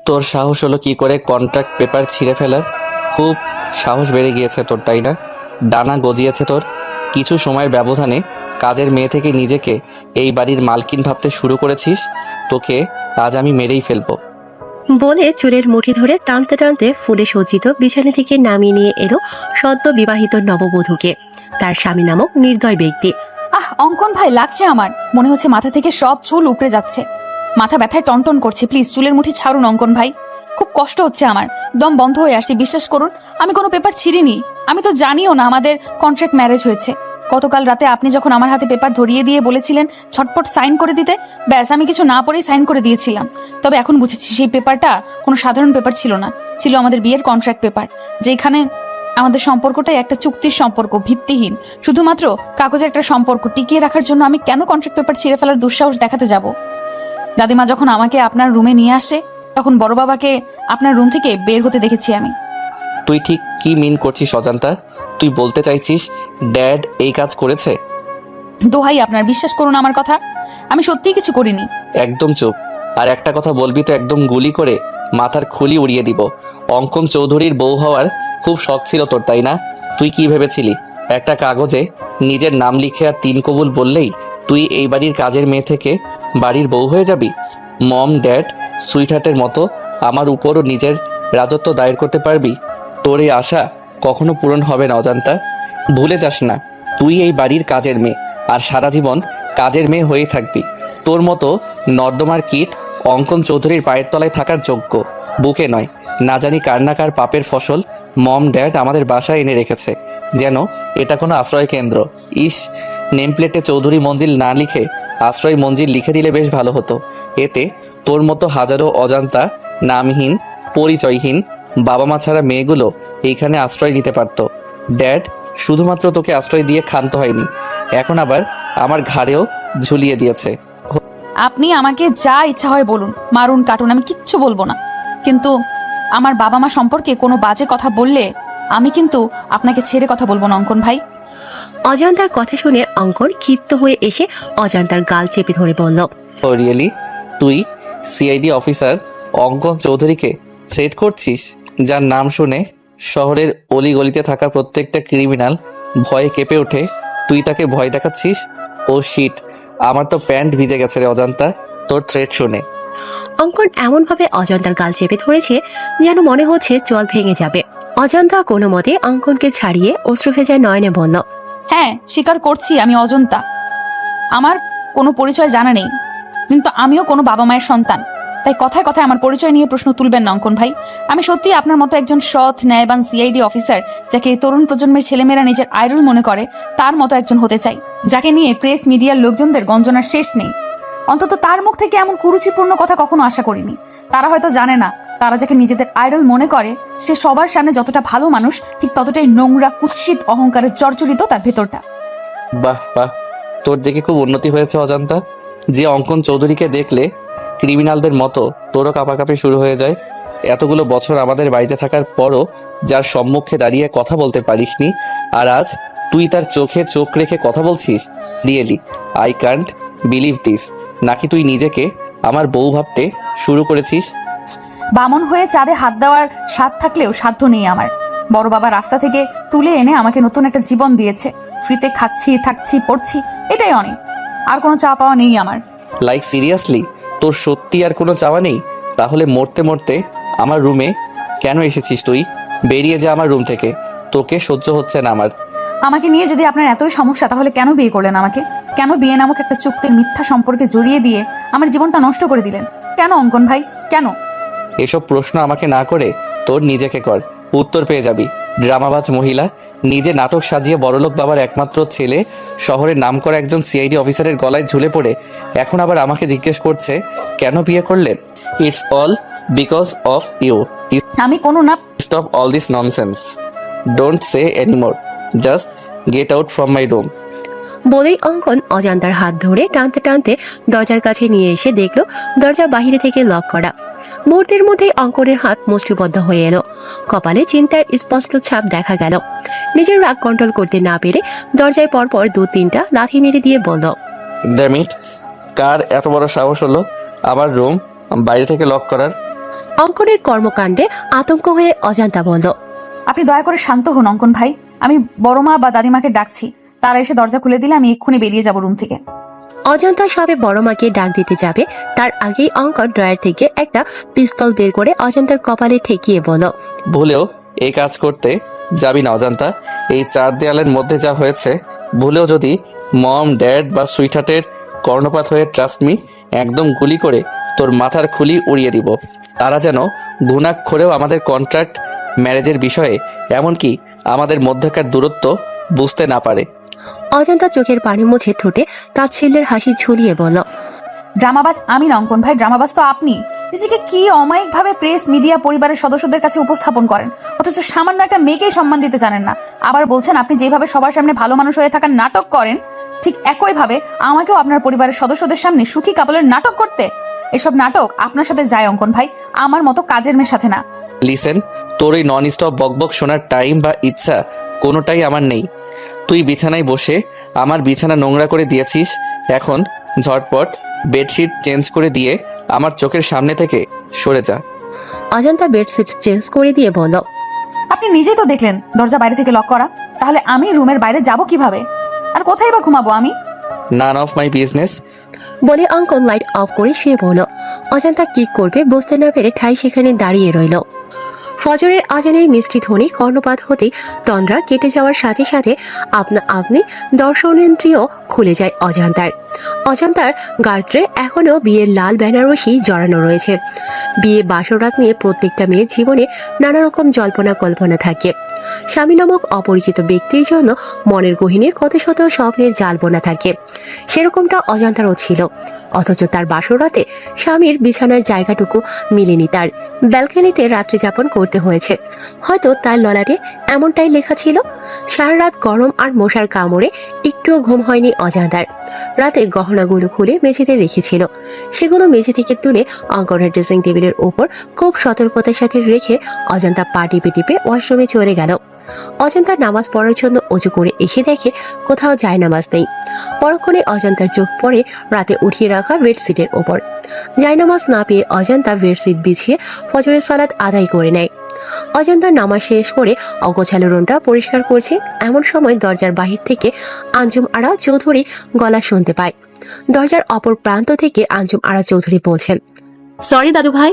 তোর সাহস হলো কি করে কন্ট্রাক্ট পেপার ছিঁড়ে ফেলার? খুব সাহস বেড়ে গিয়েছে তোর, তাই না? ডানা গজিয়েছে তোর। কিছু সময়ের ব্যবধানে কাজের মেয়ে থেকে নিজেকে এই বাড়ির মালকিন ভাবতে শুরু করেছিস। তোকে আজ আমি মেরেই ফেলবো। বলে চুলের মুঠি ধরে টানতে টানতে ফুলে সজ্জিত বিছানা থেকে নামিয়ে নিয়ে এলো সদ্য বিবাহিত নববধূকে, তার স্বামী নামক নির্দয় ব্যক্তি। অঙ্কন ভাই, লাগছে আমার। মনে হচ্ছে মাথা থেকে সব চুল উপড়ে যাচ্ছে। মাথা ব্যথায় টনটন করছে। প্লিজ চুলের মুঠি ছাড়ুন অঙ্কন ভাই, খুব কষ্ট হচ্ছে আমার। দম বন্ধ হয়ে আসছে, বিশ্বাস করুন। আমি কোনো পেপার ছিঁড়িনি। আমি তো জানিও না আমাদের কন্ট্রাক্ট ম্যারেজ হয়েছে। গতকাল রাতে আপনি যখন আমার হাতে পেপার ধরিয়ে দিয়ে বলেছিলেন ঝটপট সাইন করে দিতে, ব্যাস আমি কিছু না পড়েই সাইন করে দিয়েছিলাম। তবে এখন বুঝেছি সেই পেপারটা কোনো সাধারণ পেপার ছিল না, ছিল আমাদের বিয়ের কন্ট্রাক্ট পেপার, যেখানে আমাদের সম্পর্কটাই একটা চুক্তির সম্পর্ক, ভিত্তিহীন, শুধুমাত্র কাগজের একটা সম্পর্ক টিকিয়ে রাখার জন্য আমি কেন কন্ট্রাক্ট পেপার ছিঁড়ে ফেলার দুঃসাহস দেখাতে যাব? দাদিমা যখন আমাকে আপনার রুমে নিয়ে আসে, তখন বড় বাবাকে আপনার রুম থেকে বের হতে দেখেছি আমি। তুই ঠিক কি মিন করছিস অজান্তা? তুই বলতে চাইছিস ড্যাড এই কাজ করেছে? দোহাই আপনার, বিশ্বাস করুন আমার কথা, আমি সত্যিই কিছু করিনি। একদম চুপ। আর একটা কথা বলবি তো একদম গুলি করে মাথার খুলি উড়িয়ে দিব। অঙ্কন চৌধুরীর বউ হওয়ার খুব শখ ছিল তোর, তাই না? তুই কি ভেবেছিলি একটা কাগজে নিজের নাম লিখে আর 3 কবুল বললেই তুই এই বাড়ির কাজের মেয়ে থেকে বাড়ির বউ হয়ে যাবি? মম ড্যাড সুইটহার্টের মতো আমার উপরও নিজের রাজত্ব দায়ের করতে পারবি? তোর এই আশা কখনো পূরণ হবে না অজান্তা। ভুলে যাস না তুই এই বাড়ির কাজের মেয়ে, আর সারা জীবন কাজের মেয়ে হয়েই থাকবি। তোর মতো নর্দমার কীট অঙ্কন চৌধুরীর পায়ের তলায় থাকার যোগ্য বুকে নয়। না জানি কার না কার পাপের ফসল মম ড্যাড আমাদের বাসায় এনে রেখেছে, যেন এটা কোনো আশ্রয় কেন্দ্র। ইস, নেমপ্লেটে চৌধুরী মঞ্জিল না লিখে আশ্রয় মঞ্জিল লিখে দিলে বেশ ভালো হতো। এতে তোর মতো হাজারো অজান্তা, নামহীন, পরিচয়হীন বাবা মা ছাড়া মেয়েগুলো এইখানে আশ্রয় নিতে পারত। ড্যাড শুধুমাত্র তোকে আশ্রয় দিয়ে ক্ষান্ত হয়নি, এখন আবার আমার ঘাড়েও ঝুলিয়ে দিয়েছে। আপনি আমাকে যা ইচ্ছা হয় বলুন, মারুন কাটুন, আমি কিচ্ছু বলবো না। কিন্তু আমার বাবা মা সম্পর্কে কোনো বাজে কথা বললে আমি কিন্তু আপনাকে ছেড়ে কথা বলবো না অঙ্কন ভাই। অজান্তার কথা শুনে অঙ্কন ক্ষিপ্ত হয়ে এসে অজান্তার গাল চেপে ধরে বলল, ও রিয়েলি? তুই সিআইডি অফিসার অঙ্কন চৌধুরীকে থ্রেট করছিস, যার নাম শুনে শহরের অলিগলিতে থাকা প্রত্যেকটা ক্রিমিনাল ভয়ে কেঁপে ওঠে? তুই তাকে ভয় দেখাচ্ছিস? ও শিট, আমার তো প্যান্ট ভিজে গেছে রে অজান্তা তোর থ্রেট শুনে। অঙ্কন এমনভাবে অজান্তার গাল চেপে ধরেছে যেন মনে হচ্ছে জল ভেঙে যাবে। অজান্তা কোনো মতে অঙ্কনকে ছাড়িয়ে অশ্রু ভেজা নয়নে বলল, হ্যাঁ, স্বীকার করছি আমি অজন্তা। আমার কোনো পরিচয় জানা নেই, কিন্তু আমিও কোনো বাবা মায়ের সন্তান। তাই কথায় কথায় আমার পরিচয় নিয়ে প্রশ্ন তুলবেন না অঙ্কন ভাই। আমি সত্যি আপনার মতো একজন সৎ ন্যায়বান সিআইডি অফিসার, যাকে এই তরুণ প্রজন্মের ছেলেমেয়েরা নিজের আইডল মনে করে, তার মতো একজন হতে চাই, যাকে নিয়ে প্রেস মিডিয়ার লোকজনদের গঞ্জনার শেষ নেই। অন্তত তার মুখ থেকে এমন কুরুচিপূর্ণ কথা কখনো আশা করিনি। তারা হয়তো জানে না, তারা যাকে নিজেদের আইডল মনে করে সে সবার সামনে যতটা ভালো মানুষ, ঠিক ততটাই নোংরা, কুৎসিত অহংকারে জর্জরিত তার ভেতরটা। বাহ বাহ, তোর দেখে খুব উন্নতি হয়েছে অজান্তা। যে অঙ্কন চৌধুরীকে দেখলে ক্রিমিনালদের মতো তোরও কাঁপাকাঁপি শুরু হয়ে যায়। এতগুলো বছর আমাদের বাড়িতে থাকার পরও যার সম্মুখে দাঁড়িয়ে কথা বলতে পারিসনি, আর আজ তুই তার চোখে চোখ রেখে কথা বলছিস? Really I can't believe this. নাকি তুই নিজেকে আমার বউ ভাবতে শুরু করেছিস? বামন হয়ে চাঁদে হাত দেওয়ার স্বাদ থাকলেও সাধ্য নেই আমার। বড় বাবা রাস্তা থেকে তুলে এনে আমাকে নতুন একটা জীবন দিয়েছে। ফ্রিতে খাচ্ছি, থাকছি, পড়ছি, এটাই অনেক। আর কোনো চা পাওয়া নেই আমার। লাইক সিরিয়াসলি তোর সত্যি আর কোনো চাওয়া নেই? তাহলে মরতে মরতে আমার রুমে কেন এসেছিস তুই? বেরিয়ে যা আমার রুম থেকে, তোকে সহ্য হচ্ছে না আমার। আমাকে নিয়ে যদি আপনার এতই সমস্যা, তাহলে কেন বিয়ে করলেন আমাকে? কেন বিয়ে নামক একটা চুক্তির মিথ্যা সম্পর্কে জড়িয়ে দিয়ে আমার জীবনটা নষ্ট করে দিলেন? কেন অঙ্কন ভাই, কেন? এসব প্রশ্ন আমাকে না করে তোর নিজেকে কর, উত্তর পেয়ে যাবি। ড্রামাবাজ মহিলা, নিজে নাটক সাজিয়ে বড়লোক বাবার একমাত্র ছেলে, শহরের নামকরা একজন সিআইডি অফিসারের গলায় ঝুলে পড়ে এখন আবার আমাকে জিজ্ঞেস করছে কেন বিয়ে করলেন। It's all because of you. আমি কোনো না। Stop all this nonsense, don't say anymore, just get out from my room. বলেই অঙ্কন অজান্তার হাত ধরে টানতে টানতে দরজার কাছে নিয়ে এসে দেখলো দরজা বাহিরে থেকে লক করা। মুহূর্তের মধ্যেই অঙ্কনের হাত মুষ্টিবদ্ধ হয়ে এলো, কপালে চিন্তার স্পষ্ট ছাপ দেখা গেল। নিজের রাগ কন্ট্রোল করতে না পেরে দরজায় পরপর 2-3টা লাথি মেরে দিয়ে বলল, ড্যাম ইট, কার এত বড় সাহস হলো আমার রুম বাইরে থেকে লক করার? অঙ্কনের কর্মকাণ্ডে আতঙ্ক হয়ে অজান্তা বলল। আপনি দয়া করে শান্ত হন অঙ্কন ভাই, আমি বড় মা বা দাদিমাকে ডাকছি, তারা এসে দরজা খুলে দিলে আমি এক্ষুনি বেরিয়ে যাব রুম থেকে। অজান্তা সবে বড় মাকে ডাক দিতে যাবে তার আগেই অঙ্কন ড্রয়ার থেকে একটা পিস্তল বের করে অজান্তার কপালে ঠেকিয়ে বলল। ভুলেও এই কাজ করতে যাবি না অজান্তা। এই 4 দেয়ালের মধ্যে যা হয়েছে, ভুলেও যদি মম, ড্যাড বা সুইটহার্টের কর্ণপাত হয়ে ট্রাস্ট মি, একদম গুলি করে তোর মাথার খুলি উড়িয়ে দিব। তারা যেন ঘুণাক্ষরেও আমাদের কন্ট্রাক্ট ম্যারেজের বিষয়ে, এমনকি আমাদের মধ্যকার দূরত্ব বুঝতে না পারে। অজান্তা চোখের পানি মুছে ঠোঁটে তাচ্ছিল্যের হাসি ঝুলিয়ে বলল। ড্রামাবাজ আমি না অঙ্কন ভাই, ড্রামাবাজ তো আপনি। নিজেকে কি অমায়িকভাবে প্রেস, মিডিয়া, পরিবারের সদস্যদের কাছে উপস্থাপন করেন, অথচ সামান্য একটা মেয়েকেই সম্মান দিতে জানেন না। আবার বলছেন আপনি যেভাবে সবার সামনে ভালো মানুষ হয়ে থাকার নাটক করেন, ঠিক একইভাবে আমাকেও আপনার পরিবারের সদস্যদের সামনে সুখী কাপলের নাটক করতে। এসব নাটক আপনার সাথে যায় অঙ্কন ভাই, আমার মতো কাজের মেয়ের সাথে না। লিসেন, তোর ওই নন স্টপ বকবক শোনার টাইম বা ইচ্ছা কোনোটাই আমার নেই। তুই বিছানায় বসে আমার বিছানা নোংরা করে দিয়েছিস, এখন ঝটপট বেডশিট চেঞ্জ করে দিয়ে আমার চোখের সামনে থেকে সরে যা। অজান্তা বেডশিট চেঞ্জ করে দিয়ে বলল। আপনি নিজেই তো দেখলেন দরজা বাইরে থেকে লক করা, তাহলে আমি রুমের বাইরে যাব কিভাবে? আর কোথায় বা ঘুমাবো আমি? None of my business. বলে অঙ্কন লাইট অফ করে শুয়ে পড়ল। অজান্তা কি করবে বুঝতে না পেরে ঠাই সেখানে দাঁড়িয়ে রইল। ফজরের আজানের মিষ্টি ধ্বনি কর্ণপাত হতেই তন্দ্রা কেটে যাওয়ার সাথে সাথে আপনা আপনি দর্শনেন্দ্রিয় খুলে যায় অজান্তার। অজান্তার গাত্রে এখনো বিয়ের লাল বেনারসি জড়ানো রয়েছে। বিয়ে বাসরাত নিয়ে প্রত্যেকটা মেয়ের জীবনে নানা রকম জল্পনা কল্পনা থাকে। স্বামী নামক অপরিচিত ব্যক্তির জন্য মনের গহীনে কত শত স্বপ্নের জাল বোনা থাকে। সেরকমটা অজান্তারও ছিল, অথচ তার বাসরাতে স্বামীর বিছানার জায়গাটুকু মিলেনি। তার ব্যালকনিতে রাত্রি যাপন করতে হয়েছে। হয়তো তার ললাটে এমনটাই লেখা ছিল। সারা রাত গরম আর মশার কামড়ে একটুও ঘুম হয়নি অজান্তার। রাতে গহনাগুলো খুলে মেঝেতে রেখেছিল, সেগুলো মেঝে থেকে তুলে অঙ্কনের ড্রেসিং টেবিলের ওপর খুব সতর্কতার সাথে রেখে অজান্তা পা টিপে টিপে ওয়াশরুমে চলে গেল। অজান্তা নামাজ পড়ার জন্য অজু করে এসে দেখে কোথাও যায় নামাজ নেই। পরক্ষণে অজান্তার চোখ পড়ে রাতে উঠিয়ে রাখা বেডশিটের ওপর। জায়নামাজ না পেয়ে অজান্তা বেডশিট বিছিয়ে ফজরের সালাত আদায় করে নেয়। অজান্তা নামাজ শেষ করে অগোছালো রুমটা পরিষ্কার করছে, এমন সময় দরজার বাহির থেকে আঞ্জুম আরা চৌধুরী গলা শুনতে পায়। দরজার অপর প্রান্ত থেকে আঞ্জুম আরা চৌধুরী বলছেন। সরি দাদু ভাই,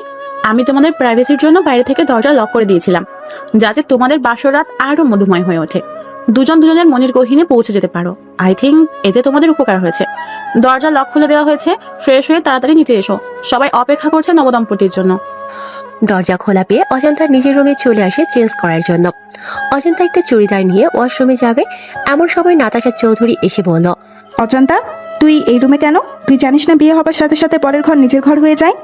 আমি তোমাদের প্রাইভেসির জন্য বাইরে থেকে দরজা লক করে দিয়েছিলাম, যাতে তোমাদের বাসরাত আরো মধুময় হয়ে ওঠে, দুজন দুজনের মনের গহীনে পৌঁছে যেতে পারো। আই থিঙ্ক এতে তোমাদের উপকার হয়েছে। দরজা লক খুলে দেওয়া হয়েছে, ফ্রেশ হয়ে তাড়াতাড়ি নিচে এসো, সবাই অপেক্ষা করছে নবদম্পতির জন্য। দরজা খোলা পেয়ে অজান্তা নিজের রুমে চলে আসে চেঞ্জ করার জন্য। অজান্তা একটা চুড়িদার নিয়ে ওয়াশরুমে যাবে, এমন সময় নাতাশা চৌধুরী এসে বলল। অজান্তা, তুই এই রুমে কেন? তুই জানিস না বিয়ে হবার সাথে সাথে পরের ঘর নিজের ঘর হয়ে যায়?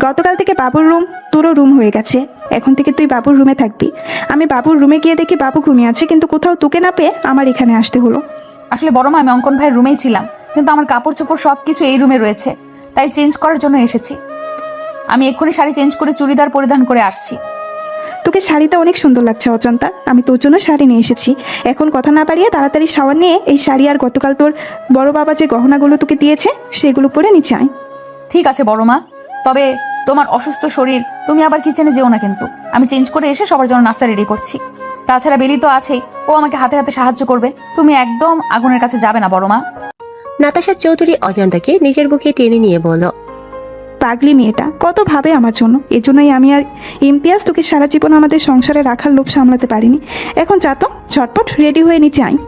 গতকাল থেকে বাবুর রুম তোরও রুম হয়ে গেছে, এখন থেকে তুই বাবুর রুমে থাকবি। আমি বাবুর রুমে গিয়ে দেখি বাবু ঘুমিয়ে আছে, কিন্তু কোথাও তোকে না পেয়ে আমার এখানে আসতে হলো। আসলে বড় মা, আমি অঙ্কন ভাইয়ের রুমেই ছিলাম, কিন্তু আমার কাপড় চোপড় সবকিছু এই রুমে রয়েছে, তাই চেঞ্জ করার জন্য এসেছি। আমি এক্ষুনি শাড়ি চেঞ্জ করে চুড়িদার পরিধান করে আসছি। তোকে শাড়িটা অনেক সুন্দর লাগছে অজান্তা, আমি তোর জন্য শাড়ি নিয়ে এসেছি। এখন কথা না পারিয়ে তাড়াতাড়ি শাওয়ার নিয়ে এই শাড়ি আর গতকাল তোর বড় বাবা যে গহনাগুলো তোকে দিয়েছে সেগুলো পরে নিচে আয়। ঠিক আছে বড় মা, তবে তোমার অসুস্থ শরীর, তুমি আবার কিচেনে যেও না কিন্তু। আমি চেঞ্জ করে এসে সবার জন্য নাস্তা রেডি করছি। তাছাড়া বেলি তো আছেই, ও আমাকে হাতে হাতে সাহায্য করবে। তুমি একদম আগুনের কাছে যাবে না বড় মা। নাতাশা চৌধুরী অজান্তাকে নিজের বুকে টেনে নিয়ে বলল। পাগলি মেয়েটা কত ভাবে আমার জন্য, এজন্যই আমি আর ইমতিয়াজ তোকে সারা জীবন আমাদের সংসারে রাখার লোভ সামলাতে পারিনি। এখন যা তো, ঝটপট রেডি হয়ে নিচে আয়।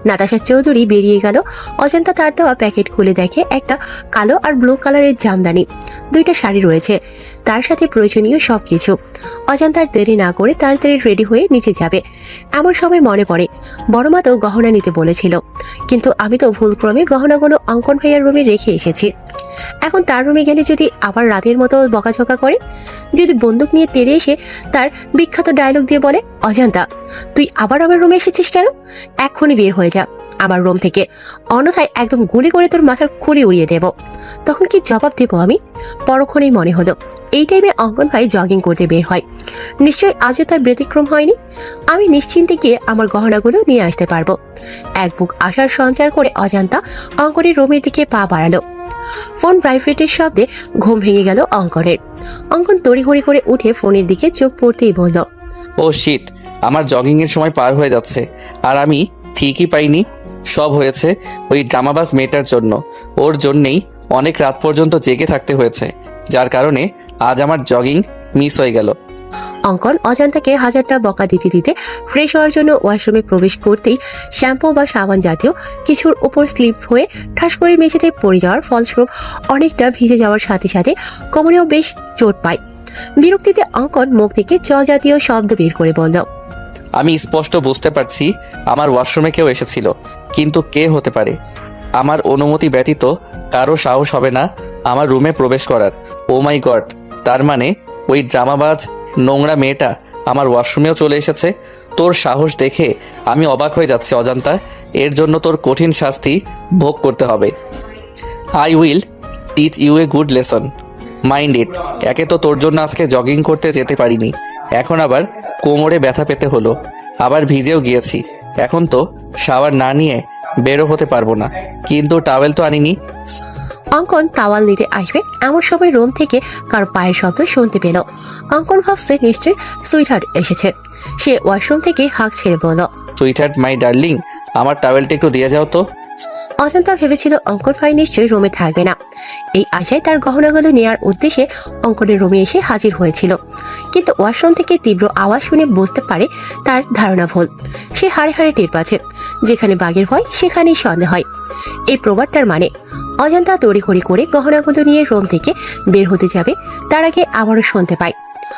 নাতাশা চৌধুরী বেরিয়ে গেল। অজান্তা তার দেওয়া প্যাকেট খুলে দেখে একটা কালো আর ব্লু কালারের জামদানি, 2টা শাড়ি রয়েছে, তার সাথে প্রয়োজনীয় সবকিছু। অজান্তার দেরি না করে তাড়াতাড়ি রেডি হয়ে নিচে যাবে, এমন সময় মনে পড়ে বড় মা তো গহনা নিতে বলেছিল, কিন্তু আমি তো ভুলক্রমে গহনাগুলো অঙ্কন ভাইয়ার রুমে রেখে এসেছি। এখন তার রুমে গেলে যদি আবার রাতের মতো বকাঝকা করে, যদি বন্দুক নিয়ে তেড়ে এসে তার বিখ্যাত ডায়লগ দিয়ে বলে, অজান্তা তুই আবার আমার রুমে এসেছিস কেন, এক্ষুনি বের হয়ে যা আমার রুম থেকে, অন্যথায় একদম গুলি করে তোর মাথার খুলি উড়িয়ে দেব, তখন কি জবাব দেব আমি? পরক্ষণেই মনে হলো এই টাইমে অঙ্কন ভাই জগিং করতে বের হয়, নিশ্চয়ই আজও তার ব্যতিক্রম হয়নি। আমি নিশ্চিন্তে গিয়ে আমার গহনাগুলো নিয়ে আসতে পারবো। এক বুক আশার সঞ্চার করে অজান্তা অঙ্কনের রুমের দিকে পা বাড়ালো। ফোন প্রাইভেটের শব্দে ঘুম ভেঙে গেল অঙ্কনের। অঙ্কন তড়িঘড়ি করে উঠে ফোনের দিকে চোখ পড়তেই বলল, ও শিট, আমার জগিংয়ের সময় পার হয়ে যাচ্ছে আর আমি ঠিকই পাইনি। সব হয়েছে ওই ড্রামাবাজ মেয়েটার জন্য। ওর জন্যেই অনেক রাত পর্যন্ত জেগে থাকতে হয়েছে, যার কারণে আজ আমার জগিং মিস হয়ে গেল। অঙ্কন অজান্তাকে হাজারটা বকা দিতে দিতে ফ্রেশ হওয়ার জন্য ওয়াশরুমে প্রবেশ করতেই শ্যাম্পু বা সাবান জাতীয় কিছুর উপর স্লিপ হয়ে ঠাস করে মেঝেতে পড়ে যাওয়ার ফলস্বরূপ অনেকটা ভিজে যাওয়ার সাথে সাথে কোমরেও বেশ চোট পায়। বিরক্তিতে অঙ্কন মুখ থেকে চ জাতীয় শব্দ বের করে বলল, আমি স্পষ্ট বুঝতে পারছি আমার ওয়াশরুমে কেউ এসেছিল, কিন্তু কে হতে পারে? আমার অনুমতি ব্যতীত কারো সাহস হবে না আমার রুমে প্রবেশ করার। ও মাই গড, তার মানে ওই ড্রামাবাজ নোংরা মেয়েটা আমার ওয়াশরুমেও চলে এসেছে। তোর সাহস দেখে আমি অবাক হয়ে যাচ্ছি অজান্তা। এর জন্য তোর কঠিন শাস্তি ভোগ করতে হবে। I will teach you a good lesson, mind it. একে তো তোর জন্য আজকে জগিং করতে যেতে পারিনি, এখন আবার কোমরে ব্যথা পেতে হলো, আবার ভিজেও গিয়েছি। এখন তো শাওয়ার না নিয়ে বেরো হতে পারবো না, কিন্তু টাওয়েল তো আনিনি। অঙ্কন তাওয়াল নিতে আসবে এমন সময় রুম থেকে কারো পায়ের শব্দ শুনতে পেল। অঙ্কন ভাবছে নিশ্চয়ই সুইটহার্ট এসেছে। সে ওয়াশরুম থেকে হাঁক ছেড়ে বলল, সুইটহার্ট মাই ডার্লিং, আমার টাওয়েলটা একটু দিয়ে যাও তো। অজান্তা ভেবেছিল অঙ্কন ভাই নিশ্চয়ই রুমে থাকবে না। এই আশায় তার গহনাগুলো নেয়ার উদ্দেশ্যে অঙ্কনের রুমে এসে হাজির হয়েছিল, কিন্তু ওয়াশরুম থেকে তীব্র আওয়াজ শুনে বুঝতে পারে তার ধারণা ভুল। সে হাড়ে হাড়ে টের পাচ্ছে, যেখানে বাঘের ভয় সেখানেই সন্দেহ হয়। এই প্রবাদটার মানে অজান্তা তড়িঘড়ি করে গহনাগুলো নিয়ে রুম থেকে বের হতে যাবে, তার আগে আবারও শুনতে পায়,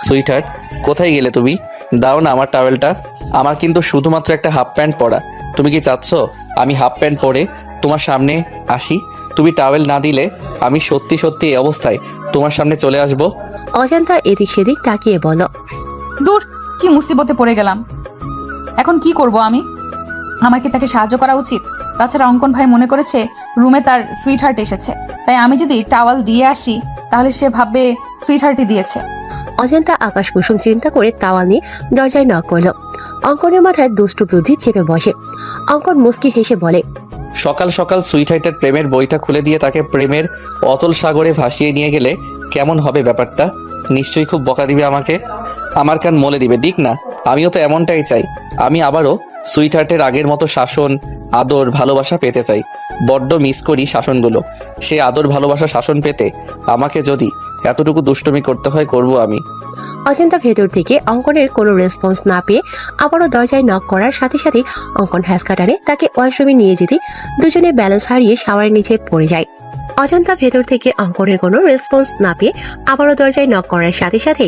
সুইটহার্ট, কোথায় গেলে তুমি? দাও না আমার টাওয়েলটা। আমার কিন্তু শুধুমাত্র একটা হাফ প্যান্ট পরা। তুমি কি চাচ্ছ আমি হাফ প্যান্ট পরে তোমার সামনে আসি? তুমি টাওয়েল না দিলে আমি সত্যি সত্যি এই অবস্থায় তোমার সামনে চলে আসব। অজান্তা এদিক সেদিক তাকিয়ে বলল, দূর, কি মুসিবতে পড়ে গেলাম। এখন কি করব আমি? আমার কি তাকে সাহায্য করা উচিত? তাছাড়া অঙ্কন ভাই মনে করেছে রুমে তার সুইটহার্ট এসেছে, তাই আমি যদি টাওয়াল দিয়ে আসি তাহলে সে ভাববে সুইটহার্টই দিয়েছে। অজান্তা আকাশ কুসুম চিন্তা করে তাওয়াল নিয়ে দরজায় নক করল। অঙ্কনের মাথায় দুষ্টু বুদ্ধি চেপে বসে। অঙ্কন মুস্কি হেসে বলে, সকাল সকাল সুইটহার্টের প্রেমের বইটা খুলে দিয়ে তাকে প্রেমের অতল সাগরে ভাসিয়ে নিয়ে গেলে কেমন হবে ব্যাপারটা? নিশ্চয়ই খুব বকা দিবে আমাকে, আমার কান মলে দিবে। দিক না, আমিও তো এমনটাই চাই। আমি আবারও সুইটহার্টের আগের মতো শাসন, আদর, ভালোবাসা পেতে চাই। বড্ড মিস করি শাসনগুলো। সে আদর, ভালোবাসা, শাসন পেতে আমাকে যদি এতটুকু দুষ্টুমি করতে হয়, করব আমি। অজান্তা ভেতর থেকে অঙ্কনের কোনো রেসপন্স না পেয়ে আবারও দরজায় নক করার সাথে সাথে অঙ্কন হ্যাঁচকা টানে তাকে ওয়াশরুমে নিয়ে যেতে দুজনে ব্যালেন্স হারিয়ে শাওয়ারের নিচে পড়ে যায়। অজান্তা ভেতর থেকে অঙ্কনের কোনো রেসপন্স না পেয়ে আবারও দরজায় নক করার সাথে সাথে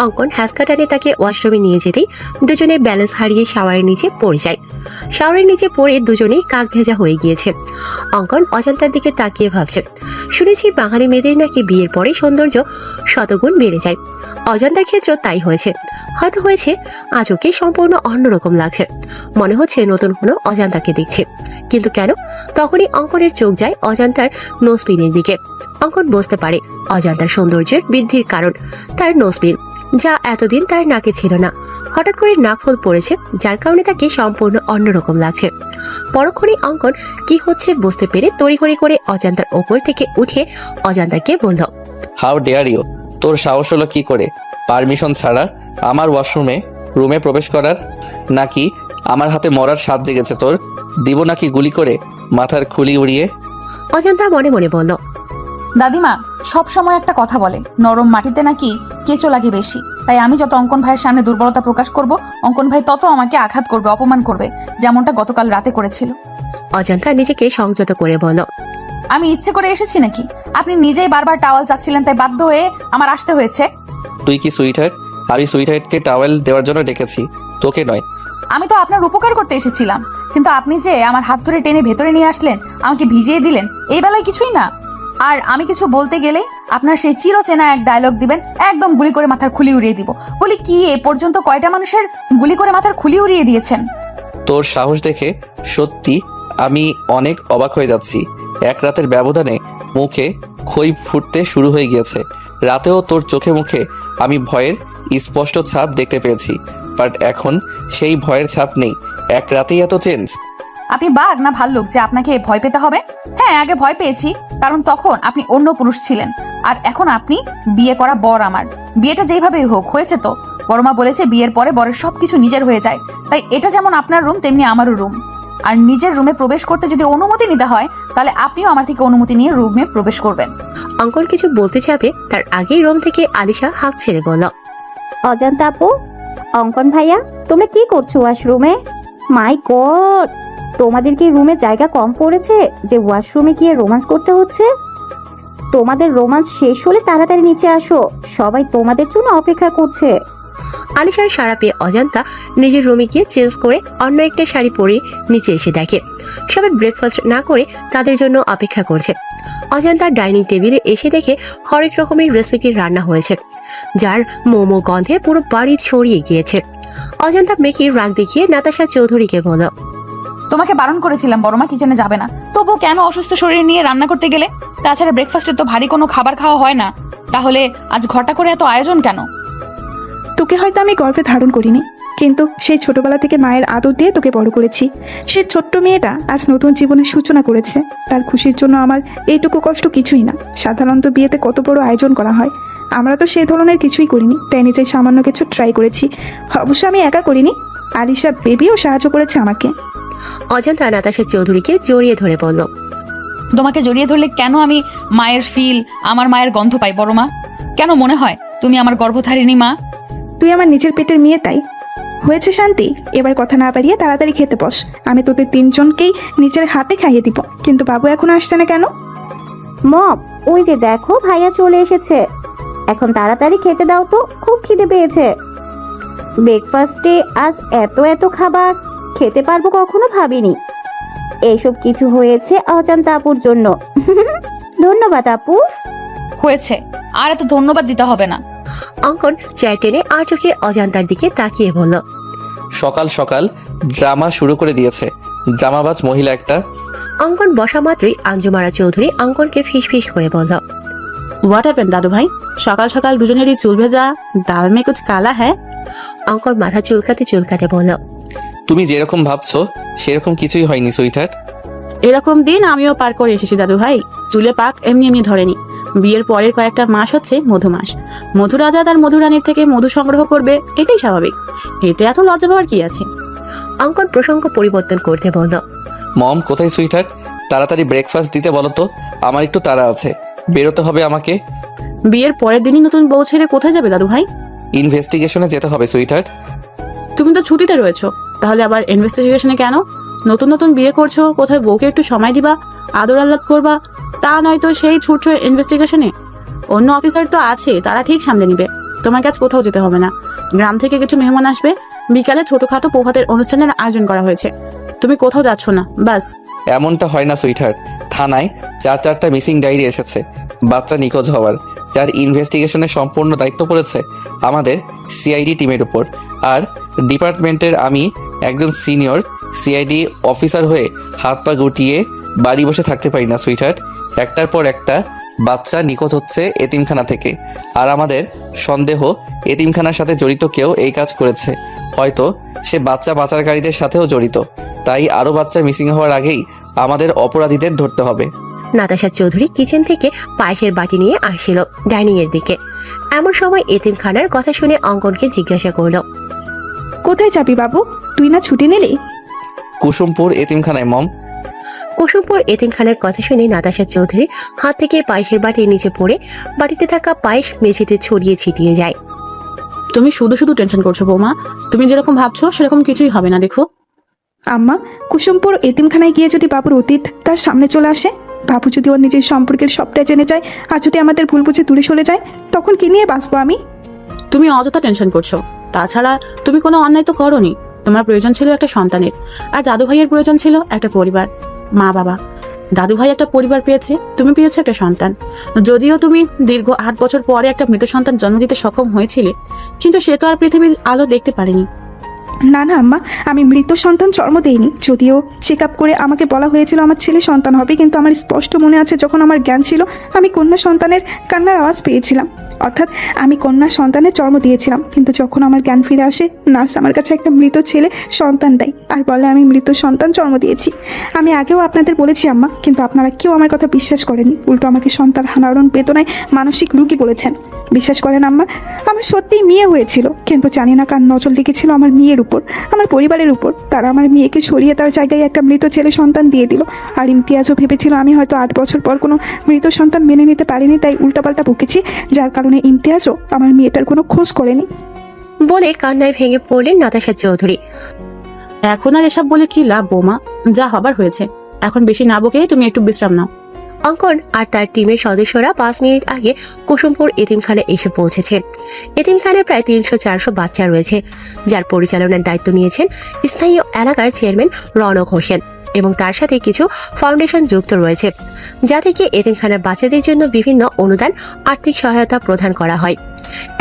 অঙ্কন হ্যাঁচকা টানে তাকে ওয়াশরুমে নিয়ে যেতেই দুজনে ব্যালেন্স হারিয়ে শাওয়ারের নিচে পড়ে যায়। শাওয়ারের নিচে পড়ে দুজনেই কাক ভেজা হয়ে গিয়েছে। অঙ্কন অজান্তার দিকে তাকিয়ে ভাবছে, শুনেছি বাঙালি মেয়েদের নাকি বিয়ের পরে সৌন্দর্য শতগুণ বেড়ে যায়। অজান্তার ক্ষেত্রেও তাই হয়েছে। হয়তো হয়েছে আজ ওকে সম্পূর্ণ অন্যরকম লাগছে, মনে হচ্ছে নতুন কোনো অজান্তাকে দেখছে। কিন্তু কেন? তখনই অঙ্কনের চোখ যায় অজান্তার নোজপিনের দিকে। অঙ্কন বুঝতে পারে অজান্তার সৌন্দর্যের বৃদ্ধির কারণ তার নোজপিন, যা এতদিন তার নাকে ছিল না। হঠাৎ করে নাক ফুল পড়েছে, যার কারণে তাকে সম্পূর্ণ অন্যরকম লাগছে। পরক্ষণে অঙ্কন কি হচ্ছে বুঝতে পেরে তড়িঘড়ি করে অজান্তার ওপর থেকে উঠে অজান্তাকে বলল, হাউ ডেয়ার ইউ! তোর সাহস হলো কি করে পারমিশন ছাড়া আমার রুমে প্রবেশ করার? নাকি আমার হাতে মরার স্বাদ জেগেছে তোর? দিব নাকি গুলি করে মাথার খুলি উড়িয়ে? অজান্তা মনে মনে বলল, দাদিমা সব সময় একটা কথা বলে, নরম মাটিতে নাকি কেঁচো লাগে বেশি। তাই আমি যত অঙ্কন ভাইয়ের সামনে দুর্বলতা প্রকাশ করব, অঙ্কন ভাই তত আমাকে আঘাত করবে, অপমান করবে, যেমনটা গতকাল রাতে করেছিল। অজান্তা নিজেকে সংযত করে বলল, আমি ইচ্ছে করে এসেছি নাকি? আপনি নিজেই বারবার টাওয়াল চাচ্ছিলেন, তাই বাধ্য হয়ে আমার আসতে হয়েছে। তুই কি সুইটহার্ট? আমি সুইটহার্টকে টাওয়েল দেওয়ার জন্য ডেকেছি, তোকে নয়। আমি তো আপনার উপকার করতে এসেছিলাম, কিন্তু আপনি যে আমার হাত ধরে টেনে ভেতরে নিয়ে আসলেন, আমাকে ভিজিয়ে দিলেন, এই বেলায় কিছুই না। আর আমি কিছু বলতে গেলেই আপনার সেই চিরচেনা এক ডায়লগ দিবেন, একদম গুলি করে মাথার খুলি উড়িয়ে দিব। বলি কি, এ পর্যন্ত কয়টা মানুষের গুলি করে মাথার খুলি উড়িয়ে দিয়েছেন? তোর সাহস দেখে সত্যি আমি অনেক অবাক হয়ে যাচ্ছি। এক রাতের ব্যবধানে মুখে খই ফুটতে শুরু হয়ে গিয়েছে। রাতেও তোর চোখে মুখে আমি ভয়ের স্পষ্ট ছাপ দেখতে পেয়েছি, বাট এখন সেই ভয়ের ছাপ নেই। এক রাতেই এত চেঞ্জ? আপনি বাঘ না ভাল্লুক যে আপনাকে ভয় পেতে হবে? হ্যাঁ, আগে ভয় পেয়েছি, কারণ তখন আপনি অন্য পুরুষ ছিলেন, আর এখন আপনি বিয়ে করা বর আমার। বিয়েটা যেইভাবেই হোক হয়েছে তো। বড়মা বলেছে বিয়ের পরে বরের সবকিছু নিজের হয়ে যায়, তাই এটা যেমন আপনার রুম তেমনি আমারও রুম। আর নিজের রুমে প্রবেশ করতে যদি অনুমতি নিতে হয়, তাহলে আপনিও আমার থেকে অনুমতি নিয়ে রুমে প্রবেশ করবেন। অঙ্কন কিছু বলতে যাবে তার আগেই রুম থেকে আলিশা হাঁক ছেড়ে বলল, অজান্তা আপু, অঙ্কন ভাইয়া, তোমরা কি করছো ওয়াশরুমে? মাই গড, তোমাদের কি রুমে জায়গা কম পড়েছে যে ওয়াশরুমে গিয়ে রোমান্স করতে হচ্ছে? তোমাদের রোমান্স শেষ হলে তাড়াতাড়ি নিচে আসো, সবাই তোমাদের জন্য অপেক্ষা করছে। আলিশার সাড়া পেয়ে অজান্তা নিজের রুমে গিয়ে চেঞ্জ করে অন্য একটা শাড়ি পরে নিচে এসে দেখে সবাই ব্রেকফাস্ট না করে তাদের জন্য অপেক্ষা করছে। অজান্তা ডাইনিং টেবিলে এসে দেখে হরেক রকমের রেসিপির রান্না হয়েছে, যার মোমো গন্ধে পুরো বাড়ি ছড়িয়ে গিয়েছে। অজান্তা মেয়েকে রাগ দেখিয়ে নাতাশা চৌধুরীকে বলল, তোমাকে বারণ করেছিলাম বড়মা কিচেনে যাবে না, তবু কেন অসুস্থ শরীর নিয়ে রান্না করতে গেলে? তাছাড়া ব্রেকফাস্টে তো ভারী কোনো খাবার খাওয়া হয় না, তাহলে আজ ঘটা করে এত আয়োজন কেন? তোকে হয়তো আমি গর্ভে ধারণ করিনি, কিন্তু সেই ছোটবেলা থেকে মায়ের আদর দিয়ে তোকে বড় করেছি। সেই ছোট্ট মেয়েটা আজ নতুন জীবনের সূচনা করেছে, তার খুশির জন্য আমার এইটুকু কষ্ট কিছুই না। সাধারণত বিয়েতে কত বড় আয়োজন করা হয়, আমরা তো সেই ধরনের কিছুই করিনি, তাই নিজেই সামান্য কিছু ট্রাই করেছি। অবশ্য আমি একা করিনি, আলিশা বেবিও সাহায্য করেছে আমাকে। অজান্তা নাতাশা চৌধুরীকে জড়িয়ে ধরে বলল, তোমাকে জড়িয়ে ধরলে কেন আমি মায়ের ফিল, আমার মায়ের গন্ধ পাই বড়মা? কেন মনে হয় তুমি আমার গর্ভধারিণী মা? তুই আমার নিজের পেটের মেয়ে, তাই হয়েছে শান্তি। এবার কথা না বাড়িয়ে তাড়াতাড়ি খেতে বস, আমি তোদের তিনজনকেই নিজের হাতে খাইয়ে দিব। কিন্তু বাবু এখনো আসছে না কেন? মম, ওই যে দেখো ভাইয়া চলে এসেছে, এখন তাড়াতাড়ি খেতে দাও তো, খুব খিদে পেয়েছে। ব্রেকফাস্টে আজ এত এত খাবার খেতে পারবো কখনো ভাবিনি। এসব কিছু হয়েছে অজান্তা আপুর জন্য। ধন্যবাদ আপু। হয়েছে, আর এত ধন্যবাদ দিতে হবে না। অঙ্কন চেয়ার টেনে আর চোখে অজান্তার দিকে তাকিয়ে বলল, সকাল সকাল ড্রামা শুরু করে দিয়েছে, ড্রামাবাজ মহিলা একটা। অঙ্কন বসা মাত্রই আঞ্জুমারা চৌধুরী অঙ্কনকে ফিস ফিস করে বলল, হোয়াট হ্যাপেন দাদু ভাই? সকাল সকাল দুজনেরই চুল ভেজা, দাল মে কুছ কালা হ্যাঁ? অঙ্কন মাথা চুলকাতে চুলকাতে বলল, তুমি যেরকম ভাবছো সেরকম কিছুই হয়নি সুইটহার্ট। এরকম দিন আমিও পার করে এসেছি দাদু ভাই। চুলে পাক এমনি এমনি ধরেনি। বিয়ের পরের কয়েকটা মাস হচ্ছে মধু মাস। মধু রাজা তার মধু রানীর থেকে মধু সংগ্রহ করবে, এটাই স্বাভাবিক। এতে এত লজ্জা পাওয়ার কি আছে? অঙ্কন প্রসঙ্গ পরিবর্তন করতে বলল, মম কোথায় সুইটহার্ট? তাড়াতাড়ি ব্রেকফাস্ট দিতে বলো তো, আমার একটু তাড়া আছে, বেরোতে হবে আমাকে। বিয়ের পরের দিনই নতুন বউ ছেড়ে কোথায় যাবে দাদু ভাই? ইনভেস্টিগেশনে যেতে হবে সুইটহার্ট। তুমি তো ছুটিতে রয়েছো, তাহলে আবার ইনভেস্টিগেশনে কেন? নতুন নতুন বিয়ে করছো, কোথায় বউকে একটু সময় দিবা, আদর আহ্লাদ করবা, তা নয়তো সেই ছুটছো ইনভেস্টিগেশনে। অন্য অফিসার তো আছে, তারা ঠিক সামলে নিবে। তোমার কাছে কোথাও যেতে হবে না। গ্রাম থেকে কিছু মেহমান আসবে, বিকালে ছোটখাটো প্রভাতের অনুষ্ঠানের আয়োজন করা হয়েছে। তুমি কোথাও যাচ্ছ না, বাস। এমনটা হয় না সুইটহার্ট, থানায় 4টা মিসিং ডায়েরি এসেছে বাচ্চা নিখোঁজ হওয়ার, যার ইনভেস্টিগেশনের সম্পূর্ণ দায়িত্ব পড়েছে আমাদের সিআইডি টিমের উপর। আর ডিপার্টমেন্টের আমি একজন সিনিয়র সিআইডি অফিসার হয়ে হাত পা গুটিয়ে বাড়ি বসে থাকতে পারি না সুইটহার্ট। একটার পর একটা বাচ্চা নিখোঁজ হচ্ছে এতিমখানা থেকে, আর আমাদের সন্দেহ এতিমখানার সাথে জড়িত কেউ এই কাজ করেছে। হয়তো সে বাচ্চা পাচারকারীদের সাথেও জড়িত, তাই আরও বাচ্চা মিসিং হওয়ার আগেই আমাদের অপরাধীদের ধরতে হবে। নাতাশা চৌধুরী কিচেন থেকে পায়েসের বাটি নিয়ে আসছিল ডাইনিং এর দিকে। এমন সময় এতিমখানার কথা শুনে অঙ্কনকে জিজ্ঞাসা করলো, কোথায় যাবি বাবু? তুই না ছুটি নিলি? কুসুমপুর এতিমখানায় মম। কুসুমপুর এতিমখানার কথা শুনে নাতাশা চৌধুরীর হাত থেকে পায়েসের বাটি নিচে পড়ে বাটিতে থাকা পায়েস মেঝেতে ছড়িয়ে ছিটিয়ে যায়। তুমি শুধু শুধু টেনশন করছো বৌমা। তুমি যেরকম ভাবছো সেরকম কিছুই হবে না। দেখো আম্মা, কুসুমপুর এতিমখানায় গিয়ে যদি বাবুর অতীত তার সামনে চলে আসে, বাবু যদি ওর নিজের সম্পর্কের সবটাই জেনে যায়, আর যদি আমাদের ভুল বুঝে দূরে সরে যায়, তখন কি নিয়ে বাঁচবো আমি? তুমি অযথা টেনশন করছো। তাছাড়া তুমি কোনো অন্যায় তো করোনি। তোমার প্রয়োজন ছিল একটা সন্তানের, আর দাদু ভাইয়ের প্রয়োজন ছিল একটা পরিবার, মা বাবা। দাদু ভাই একটা পরিবার পেয়েছে, তুমি পেয়েছো একটা সন্তান। যদিও তুমি দীর্ঘ 8 বছর পরে একটা মৃত সন্তান জন্ম দিতে সক্ষম হয়েছিলে, কিন্তু সে তো আর পৃথিবীর আলো দেখতে পারেনি। না না আম্মা, আমি মৃত সন্তান জন্ম দেইনি। যদিও চেক আপ করে আমাকে বলা হয়েছিল আমার ছেলে সন্তান হবে, কিন্তু আমার স্পষ্ট মনে আছে যখন আমার জ্ঞান ছিল আমি কন্যা সন্তানের কান্নার আওয়াজ পেয়েছিলাম। অর্থাৎ আমি কন্যা সন্তানের জন্ম দিয়েছিলাম, কিন্তু যখন আমার জ্ঞান ফিরে আসে নার্স আমার কাছে একটা মৃত ছেলে সন্তান দেয় আর বলে আমি মৃত সন্তান জন্ম দিয়েছি। আমি আগেও আপনাদের বলেছি আম্মা, কিন্তু আপনারা কেউ আমার কথা বিশ্বাস করেনি, উল্টো আমাকে সন্তান হারানোর বেদনায় মানসিক রোগী বলেছেন। বিশ্বাস করেন আম্মা, আমার সত্যিই মেয়ে হয়েছিল, কিন্তু জানি না কার নজর লেগেছিল আমার মেয়ের উপর, আমার পরিবারের উপর। তারা আমার মেয়েকে সরিয়ে তার জায়গায় একটা মৃত ছেলে সন্তান দিয়ে দিল। আর ইমতিয়াজও ভেবেছিল আমি হয়তো 8 বছর পর কোনো মৃত সন্তান মেনে নিতে পারিনি, তাই উল্টাপাল্টা বকেছি, যার কারণে ইমতিয়াজও আমার মেয়েটার কোনো খোঁজ করেনি। বলে কান্নায় ভেঙে পড়লেন নাতাশা চৌধুরী। এখন আর এসব বলে কি লাভ বৌমা, যা হবার হয়েছে। এখন বেশি না বকে তুমি একটু বিশ্রাম নাও। অঙ্কন আর তার টিমের সদস্যরা 5 মিনিট আগে কুসুমপুর এতিমখানায় এসে পৌঁছেছে। এতিমখানায় প্রায় 300-400 বাচ্চা রয়েছে, যার পরিচালনার দায়িত্ব নিয়েছেন স্থানীয় এলাকার চেয়ারম্যান রনক হোসেন এবং তার সাথে কিছু ফাউন্ডেশন যুক্ত রয়েছে, যা থেকে এতিমখানার বাচ্চাদের জন্য বিভিন্ন অনুদান আর্থিক সহায়তা প্রদান করা হয়।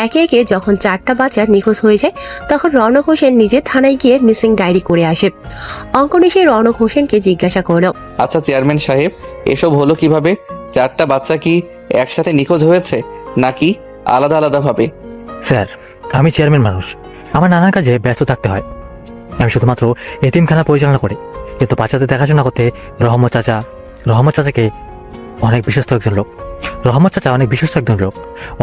একে একে যখন 4টা বাচ্চা নিখোঁজ হয়ে যায়, তখন রনক হোসেন নিজে থানায় গিয়ে মিসিং ডায়েরি করে আসে। অঙ্কন এসে রনক হোসেনকে জিজ্ঞাসা করল, আচ্ছা চেয়ারম্যান সাহেব, এসব হলো কিভাবে? 4টা বাচ্চা কি একসাথে নিখোঁজ হয়েছে নাকি আলাদা আলাদাভাবে? স্যার, আমি চেয়ারম্যান মানুষ, আমার নানা কাজে ব্যস্ত থাকতে হয়। আমি শুধুমাত্র এতিমখানা পরিচালনা করি, কিন্তু বাচ্চাদের দেখাশোনা করতে রহমত চাচাকে অনেক বিশ্বস্ত একজন লোক।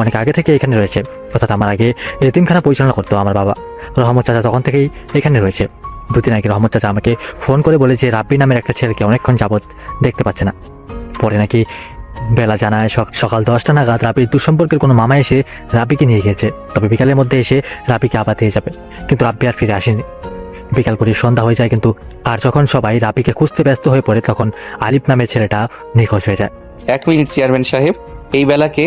অনেক আগে থেকে এখানে রয়েছে, অর্থাৎ আমার আগে এতিমখানা পরিচালনা করতো আমার বাবা। রহমত চাচা তখন থেকেই এখানে রয়েছে। 2 দিন আগে রহমত চাচা আমাকে ফোন করে বলে যে রাব্বি নামের একটা ছেলেকে অনেকক্ষণ যাবৎ দেখতে পাচ্ছে না। পরে নাকি বেলা জানায় সকাল 10টা নাগাদ রাব্বির দুঃসম্পর্কের কোনো মামা এসে রাব্বিকে নিয়ে গেছে, তবে বিকালের মধ্যে এসে রাব্বিকে আবার দিয়ে যাবে, কিন্তু রাব্বি আর ফিরে আসেনি। বিকাল করে সন্ধ্যা হয়ে যায়, কিন্তু আর যখন সবাই রাব্বিকে খুঁজতে ব্যস্ত হয়ে পড়ে, তখন আলিফ নামের ছেলেটা নিখোঁজ হয়ে যায়। 1 মিনিট চেয়ারম্যান সাহেব, এই বেলাকে?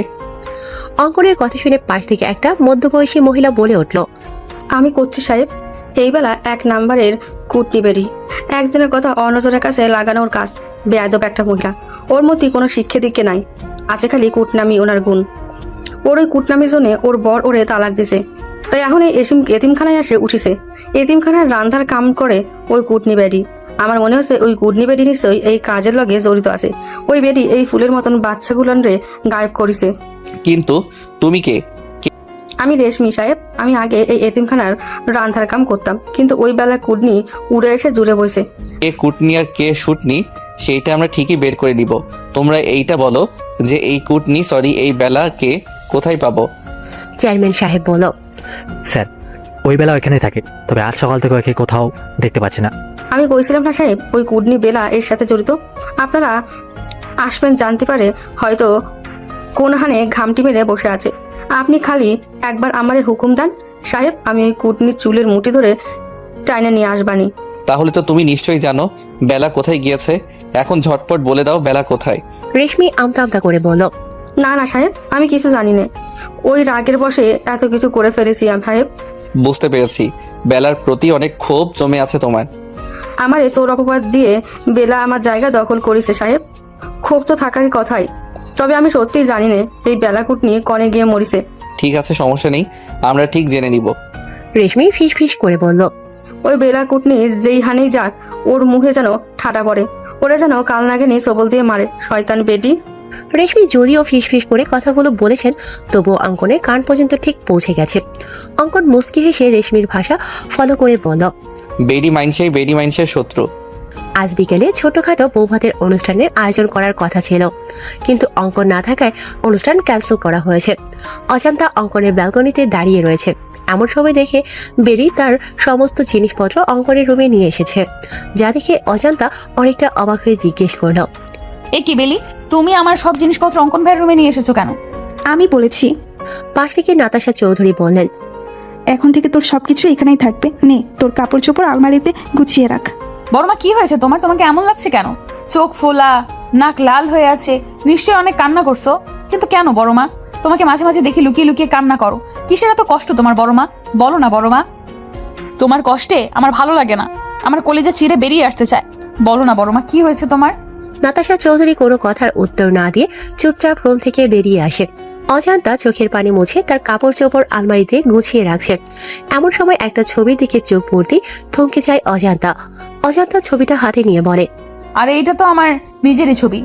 অঙ্কনের কথা শুনে পাশ থেকে একটা মধ্যবয়সী মহিলা বলে উঠল, আমি করছি সাহেব, এই বেলা 1 নাম্বারের কুটনি বেরি, একজনের কথা অন্যজনের কাছে লাগানোর কাজ। বেয়াদব একটা মহিলা, ওর মধ্যে কোনো শিক্ষা দিকে নাই, আছে খালি কুটনামি ওনার গুণ। ওর ওই কুটনামির জন্য ওর বর ওরে তালাক দিছে, তাই এখন এই এতিমখানায় এসে উঠিছে। এতিমখানার রান্ধার কাম করে ওই কুটনি বেরি। আমার মনে হচ্ছে ওই কুটনি বেরি নিশ্চয়ই এই কাজের লগে জড়িত আছে। ওই বেরি এই ফুলের মতন বাচ্চাগুলোন রে গায়েব করিছে। কিন্তু তুমি কে? আমি রেশমি সাহেব, আমি আগে এই এতিমখানার রান্ধার কাম করতাম, কিন্তু ওই বেলা কুটনি উড়ে এসে জুড়ে বসে। কে কুটনি আর কে শুটনি সেইটা আমরা ঠিকই বের করে দিব। তোমরা এইটা বলো যে এই বেলাকে কোথায় পাবো? চেয়ারম্যান সাহেব বলল, স্যার, ওই বেলা ওইখানেই থাকে, তবে আজ সকাল থেকে ওকে কোথাও দেখতে পাচ্ছি না। আমি কইছিলাম না সাহেব, ওই কুটনি বেলা এর সাথে জড়িত। আপনারা আসবেন জানতে পারে হয়তো কোনখানে ঘামটি মেরে বসে আছে। আপনি খালি একবার আমারে হুকুম দেন সাহেব, আমি ওই কুটনির চুলের মুঠি ধরে টাইনে নিয়ে আসবানি। তাহলে তো তুমি নিশ্চয়ই জানো বেলা কোথায় গিয়েছে। এখন ঝটপট বলে দাও বেলা কোথায়। রেশমি আমতা আমতা করে বলল, না না সাহেব, আমি কিছু জানি না, ওই রাগের বসে এত কিছু করে ফেলেছি সাহেব। বুঝতে পেরেছি, বেলার প্রতি অনেক ক্ষোভ জমে আছে তোমার। আমার এই চোর অপবাদ দিয়ে বেলা আমার জায়গা দখল করেছে সাহেব। ক্ষোভ তো থাকারই কথাই, তবে আমি সত্যিই জানি না এই বেলা কুটনি কনে গিয়ে মরিছে। ঠিক আছে, সমস্যা নেই, আমরা ঠিক জেনে নিব। রেশমি ফিস ফিস করে বলল, ওই বেলা কুটনি যেই হানেই যাক ওর মুখে যেন ঠাটা পড়ে, ওরা যেন কাল নাগিনী সবল দিয়ে মারে, শয়তান বেটি। রেশমি যদিও ফিস ফিস করে কথাগুলো বলেছেন, তবুও অঙ্কনের কান পর্যন্ত ঠিক পৌঁছে গেছে। অঙ্কন মুস্কি হেসে রেশমির ভাষা ফলো করে বলল, বেডি মাইন্সের শত্রু। আজ বিকেলে ছোটখাটো বৌভাতের অনুষ্ঠানের আয়োজন করার কথা ছিল, কিন্তু অঙ্কন না থাকায় অনুষ্ঠান ক্যান্সেল করা হয়েছে। অজান্তা অঙ্কনের ব্যালকনিতে দাঁড়িয়ে রয়েছে। এমন সময় দেখে বেরি তার সমস্ত জিনিসপত্র অঙ্কনের রুমে নিয়ে এসেছে, যা দেখে অজান্তা অনেকটা অবাক হয়ে জিজ্ঞেস করল, এ কি বেলি, তুমি আমার সব জিনিসপত্র অঙ্কন ভাইয়ের রুমে নিয়ে এসেছো কেন? আমি বলেছি। পাশ থেকে নাতাশা চৌধুরী বললেন, এখন থেকে তোর সবকিছু এখানেই থাকবে, নে তোর কাপড় চোপড় আলমারিতে গুছিয়ে রাখ। বড়মা, কি হয়েছে তোমার? তোমাকে এমন লাগছে কেন? চোখ ফোলা, নাক লাল হয়ে আছে, নিশ্চয়ই অনেক কান্না করছো। কিন্তু কেন বড়মা? তোমাকে মাঝে মাঝে দেখি লুকিয়ে লুকিয়ে কান্না করো। কিসের এত কষ্ট তোমার বড়মা? বলো না বড়মা, তোমার কষ্টে আমার ভালো লাগে না, আমার কলেজে চিড়ে বেরিয়ে আসতে চায়। বলো না বড়মা, কি হয়েছে তোমার? নাতাশা চৌধুরী কোনো কথার উত্তর না দিয়ে চুপচাপ রুম থেকে বেরিয়ে আসে। অজান্তা চোখের পানি মুছে তার কাপড় চোপড় আলমারিতে গুছিয়ে রাখছে। এমন সময় একটা ছবির দিকে চোখ পড়তেই থমকে যায় অজান্তা। অজান্তা ছবিটা হাতে নিয়ে বলে, আরে এইটা তো আমার নিজেরই ছবি।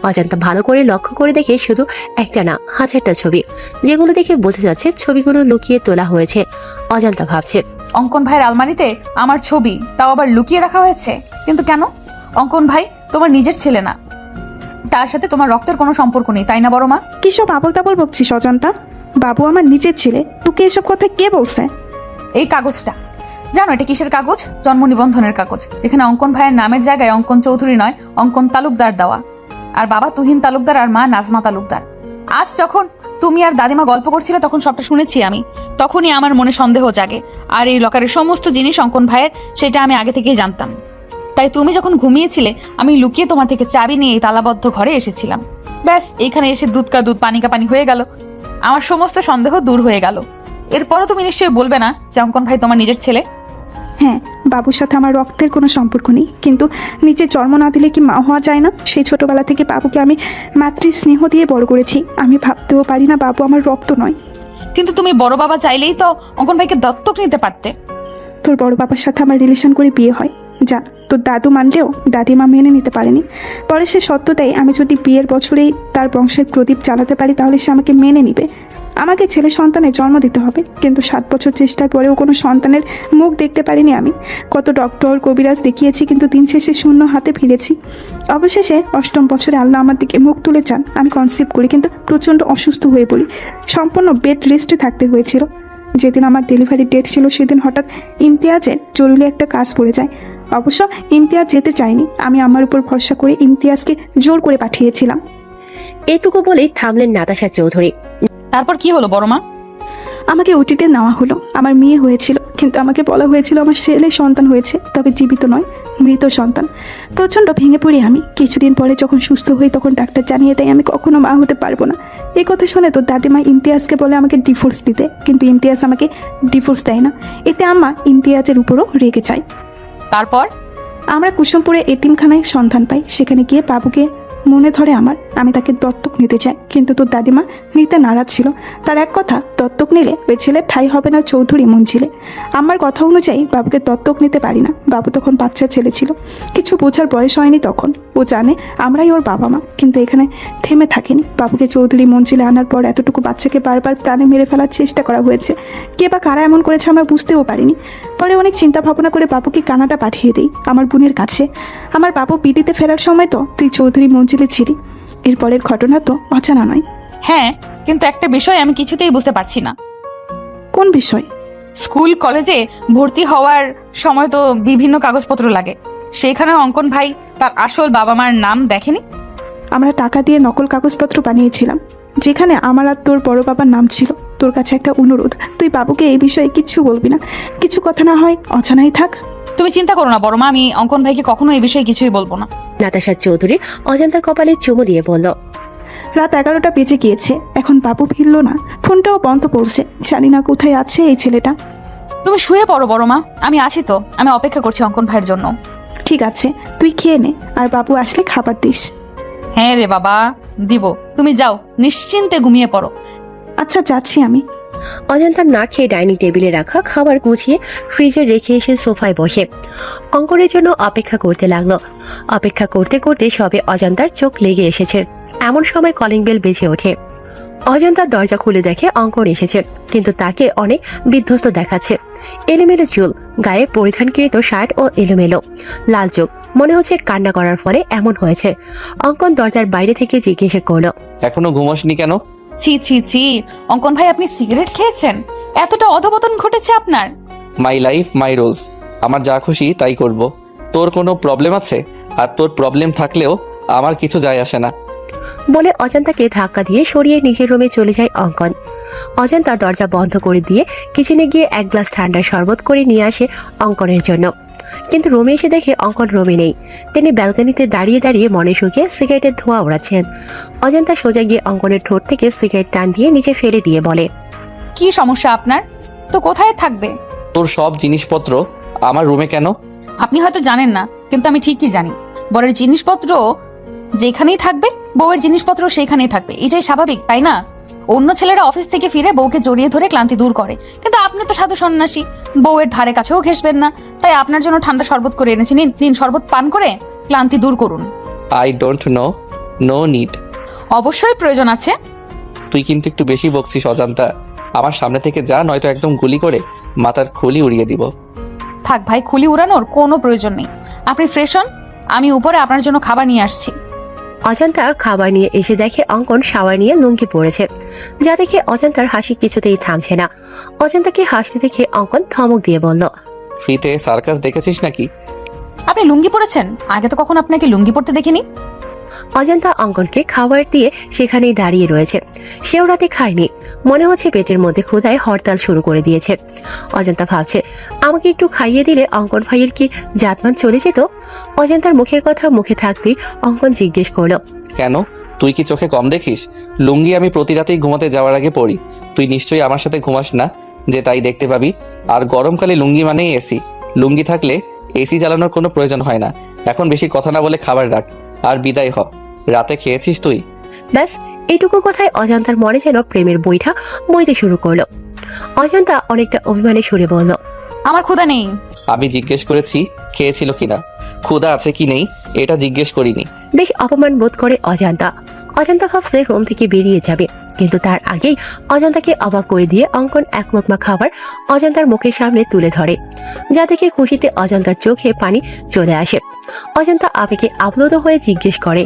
অজান্তা ভালো করে লক্ষ্য করে দেখে শুধু একটা না হাজারটা ছবি, যেগুলো দেখে বোঝা যাচ্ছে ছবিগুলো লুকিয়ে তোলা হয়েছে। অজান্তা ভাবছে, অঙ্কন ভাইয়ের আলমারিতে আমার ছবি, তাও আবার লুকিয়ে রাখা হয়েছে। কিন্তু কেন? অঙ্কন ভাই তোমার নিজের ছেলে না, তার সাথে তোমার রক্তের কোনো সম্পর্ক নেই, তাই না বড় মা? কিসব আবল তাবল বকছিস অজান্তা? বাবু আমার নিজের ছেলে, তোকে এসব কথা কে বলছে? এই কাগজটা জানো এটা কিসের কাগজ? জন্ম নিবন্ধনের কাগজ, যেখানে অঙ্কন ভাইয়ের নামের জায়গায় অঙ্কন চৌধুরী নয়, অঙ্কন তালুকদার দেওয়া। আর বাবা তুহিন তালুকদার আর মা নাজমা তালুকদার। আজ যখন তুমি আর দাদিমা গল্প করছিলে তখন সবটা শুনেছি আমি, তখনই আমার মনে সন্দেহ জাগে। আর এই লকারের সমস্ত জিনিস অঙ্কন ভাইয়ের, সেটা আমি আগে থেকেই জানতাম। তাই তুমি যখন ঘুমিয়েছিলে আমি লুকিয়ে তোমার থেকে চাবি নিয়ে এই তালাবদ্ধ ঘরে এসেছিলাম। ব্যাস এইখানে এসে দুধ কা দুধ পানি কা পানি হয়ে গেল, আমার সমস্ত সন্দেহ দূর হয়ে গেল। এরপরও তুমি নিশ্চয়ই বলবে না যে অঙ্কন ভাই তোমার নিজের ছেলে? হ্যাঁ, বাবুর সাথে আমার রক্তের কোনো সম্পর্ক নেই, কিন্তু নিজে জন্ম না দিলে কি মা হওয়া যায় না? সেই ছোটবেলা থেকে বাবুকে আমি মাতৃ স্নেহ দিয়ে বড় করেছি। আমি ভাবতেও পারি না বাবু আমার রক্ত নয়। কিন্তু তুমি বড় বাবা চাইলেই তো অঙ্কন ভাইকে দত্তক নিতে পারতে। তোর বড় বাবার সাথে আমার রিলেশন করে বিয়ে হয়, যা তোর দাদু মানলেও দাদিমা মেনে নিতে পারেনি। পরে সে সত্য দেয়, আমি যদি বিয়ের বছরেই তার বংশের প্রদীপ জ্বালাতে পারি তাহলে সে আমাকে মেনে নিবে। আমাকে ছেলে সন্তানের জন্ম দিতে হবে, কিন্তু 7 বছর চেষ্টার পরেও কোনো সন্তানের মুখ দেখতে পারিনি আমি। কত ডক্টর কবিরাজ দেখিয়েছি, কিন্তু দিন শেষে শূন্য হাতে ফিরেছি। অবশেষে 8ম বছরে আল্লাহ আমার দিকে মুখ তুলে চান। আমি কনসিভ করি, কিন্তু প্রচণ্ড অসুস্থ হয়ে পড়ি। সম্পূর্ণ বেড রেস্টে থাকতে হয়েছিল। যেদিন আমার ডেলিভারি ডেট ছিল সেদিন হঠাৎ ইমতিয়াজের জরুরি একটা কাজ পড়ে যায়। অবশ্য ইমতিয়াজ যেতে চায়নি, আমি আমার উপর ভরসা করে ইমতিয়াজকে জোর করে পাঠিয়েছিলাম। এটুকু বলেই থামলেন নাতাশা চৌধুরী। তারপর কি হলো বড় মা? আমাকে ওটিতে নেওয়া হলো। আমার মেয়ে হয়েছিল, কিন্তু আমাকে বলা হয়েছিল আমার ছেলে সন্তান হয়েছে, তবে জীবিত নয়, মৃত সন্তান। প্রচণ্ড ভেঙে পড়ি আমি। কিছুদিন পরে যখন সুস্থ হই তখন ডাক্তার জানিয়ে দেয় আমি কখনো মা হতে পারবো না। এই কথা শুনে তো দাদিমা ইমতিয়াজকে বলে আমাকে ডিভোর্স দিতে, কিন্তু ইমতিয়াজ আমাকে ডিভোর্স দেয় না। এতে আম্মা ইমতিয়াজের উপরও রেগে যায়। তারপর আমরা কুসুমপুরে এতিমখানায় সন্ধান পাই। সেখানে গিয়ে বাবুকে মনে ধরে আমার, আমি তাকে দত্তক নিতে চাই, কিন্তু তোর দাদিমা নিতে নারাজ ছিল। তার এক কথা, দত্তক নিলে ওই ছেলে ঠাই হবে না চৌধুরী মঞ্জিলে। আমার কথা অনুযায়ী বাবুকে দত্তক নিতে পারি না। বাবু তখন বাচ্চা ছেলে ছিল, কিছু বোঝার বয়স হয়নি তখন। ও জানে আমরাই ওর বাবা মা, কিন্তু এখানে থেমে থাকেনি। বাবুকে চৌধুরী মঞ্জিলে আনার পর এতটুকু বাচ্চাকে বারবার প্রাণে মেরে ফেলার চেষ্টা করা হয়েছে। কে বা কারা এমন করেছে আমরা বুঝতেও পারিনি। পরে অনেক চিন্তা ভাবনা করে বাবুকে কানাডা পাঠিয়ে দিই আমার বোনের কাছে। আমার বাবু বিডিতে ফেরার সময় তো তুই চৌধুরী মঞ্জিলে ছিলি। এরপরের ঘটনা তো অজানা নয়। হ্যাঁ, কিন্তু একটা বিষয় আমি কিছুতেই বুঝতে পারছি না। কোন বিষয়? স্কুল কলেজে ভর্তি হওয়ার সময় তো বিভিন্ন কাগজপত্র লাগে, সেখানে অঙ্কন ভাই তার আসল বাবা মার নাম দেখেনি? আমরা টাকা দিয়ে নকল কাগজপত্র বানিয়েছিলাম, যেখানে আমার আর তোর বড় বাবার নাম ছিল। তোর কাছে একটা অনুরোধ, তুই বাবুকে এই বিষয়ে কিচ্ছু বলবি না। কিছু কথা না হয় অজানাই থাক। তুমি চিন্তা করো না বড় মা, আমি অঙ্কন ভাইকে কখনো এই বিষয়ে কিছুই বলবো না। নাতাশা চৌধুরী অজান্তার কপালে চুমু দিয়ে বলল, রাত 11টা বেজে গিয়েছে, এখন বাবু ফিরলো না। ফোনটাও বন্ধ পড়ছে, জানি না কোথায় আছে এই ছেলেটা। তুমি শুয়ে পড়ো বড় মা, আমি আছি তো, আমি অপেক্ষা করছি অঙ্কন ভাইয়ের জন্য। ঠিক আছে, তুই খেয়ে নে, আর বাবু আসলে খাবার দিস। হ্যাঁ রে বাবা, দিব। তুমি যাও, নিশ্চিন্তে ঘুমিয়ে পড়ো। আচ্ছা, যাচ্ছি আমি। অজান্তা না খেয়ে ডাইনিং টেবিলে রাখা খাবার গুছিয়ে ফ্রিজে রেখে এসে সোফায় বসে অঙ্কনের জন্য অপেক্ষা করতে লাগলো। অপেক্ষা করতে করতে সবে অজান্তার চোখ লেগে এসেছে। এমন সময় কলিং বেল বেজে ওঠে। অজান্তার দরজা খুলে দেখে অঙ্কন এসেছে, কিন্তু তাকে অনেক বিধ্বস্ত দেখাচ্ছে। এলোমেলো চুল, গায়ে পরিধানকৃত শার্ট ও এলোমেলো লাল চোখ, মনে হচ্ছে কান্না করার ফলে এমন হয়েছে। অঙ্কন দরজার বাইরে থেকে জিজ্ঞাসা করলো, এখনো ঘুমোসনি কেন? ছি ছি ছি, অঙ্কন ভাই আপনি সিগারেট খেয়েছেন? এতটা অধপতন ঘটেছে আপনার? মাই লাইফ মাই রুলস, আমার যা খুশি তাই করব। তোর কোনো প্রবলেম আছে? আর তোর প্রবলেম থাকলেও আমার কিছু যায় আসে না। বলে অজান্তাকে ধাক্কা দিয়ে সরিয়ে নিজের রুমে চলে যায় অঙ্কন। অজান্তা দরজা বন্ধ করে দিয়ে কিচেনে গিয়ে 1 গ্লাস ঠান্ডা শরবত করে নিয়ে আসে অঙ্কনের জন্য। কিন্তু রুমে এসে দেখে অঙ্কন রুমে নেই। তিনি ব্যালকনিতে দাঁড়িয়ে দাঁড়িয়ে মনে সুখে সিগারেটের ধোঁয়া ওড়াচ্ছেন। অজান্তা সোজা গিয়ে অঙ্কনের ঠোঁট থেকে সিগারেট টান দিয়ে নিচে ফেলে দিয়ে বলে, কি সমস্যা আপনার? তো কোথায় থাকবে? তোর সব জিনিসপত্র আমার রুমে কেন? আপনি হয়তো জানেন না, কিন্তু আমি ঠিকই জানি। বরের জিনিসপত্র যেখানেই থাকবে বউয়ের জিনিসপত্র সেখানেই থাকবে, এটাই স্বাভাবিক, তাই না? অন্য ছেলেরা অফিস থেকে ফিরে বউকে জড়িয়ে ধরে ক্লান্তি দূর করে, কিন্তু আপনি তো সাধু সন্ন্যাসী, বউয়ের ধারে কাছেও ঘেসবেন না। তাই আপনার জন্য ঠান্ডা শরবত করে এনেছি, নিন নিন, শরবত পান করে ক্লান্তি দূর করুন। I don't know no need. অবশ্যই প্রয়োজন আছে। তুই কিন্তু একটু বেশি বকছিস অজান্তা। আমার সামনে থেকে যা, নয়তো একদম গুলি করে মাথার খুলি উড়িয়ে দিব। থাক ভাই, খুলি উড়ানোর কোনো প্রয়োজন নেই। আপনি ফ্রেশ হন, আমি উপরে আপনার জন্য খাবার নিয়ে আসছি। অজান্তা খাবার নিয়ে এসে দেখে অঙ্কন শাওয়ার নিয়ে লুঙ্গি পড়েছে, যা দেখে অজান্তার হাসি কিছুতেই থামছে না। অজান্তাকে হাসতে দেখে অঙ্কন ধমক দিয়ে বলল, ফ্রিতে সার্কাস দেখেছিস নাকি? আপনি লুঙ্গি পরেছেন? আগে তো কখনো আপনাকে লুঙ্গি পরতে দেখিনি। অজান্তা অঙ্কনকে খাবার দিয়ে সেখানেই দাঁড়িয়ে রয়েছে। সেও রাতে খায়নি, মনে হচ্ছে পেটের মধ্যে ক্ষুধায় হরতাল শুরু করে দিয়েছে। অজান্তা ভাবছে, আমাকে একটু খাইয়ে দিলে অঙ্কন ভাইয়ের কি জাতমান চলে যেত। অজান্তার মুখের কথা মুখে থাকতেই অঙ্কন জিজ্ঞেস করলো, কেন, তুই কি চোখে কম দেখিস? লুঙ্গি আমি প্রতি রাতেই ঘুমাতে যাওয়ার আগে পরি। তুই নিশ্চয়ই আমার সাথে ঘুমাস না, যে তাই দেখতে পাবি। আর গরমকালে লুঙ্গি মানেই এসি। লুঙ্গি থাকলে এসি চালানোর কোনো প্রয়োজন হয় না। এখন বেশি কথা না বলে খাবার রাখ আর বিদায় হ। রাতে খেয়েছিস তুই? ব্যাস এইটুকু কথায় অজান্তার মনে যেন প্রেমের বইটা বইতে শুরু করলো। অজান্তা অনেকটা অভিমানে সুরে বলল, আমার ক্ষুধা নেই। আমি জিজ্ঞেস করেছি খেয়েছিল কিনা, ক্ষুধা আছে কি নেই এটা জিজ্ঞেস করিনি। বেশ অপমান বোধ করে অজান্তা। অজান্তা ভাবছে রুম থেকে বেরিয়ে যাবে, কিন্তু তার আগেই অজান্তাকে অবাক করে দিয়ে অঙ্কন এক লোকমা খাবার অজান্তার মুখের সামনে তুলে ধরে, যা দেখে খুশিতে অজান্তার চোখে পানি চলে আসে। অজান্তা আবেগে আপ্লুত হয়ে জিজ্ঞেস করে,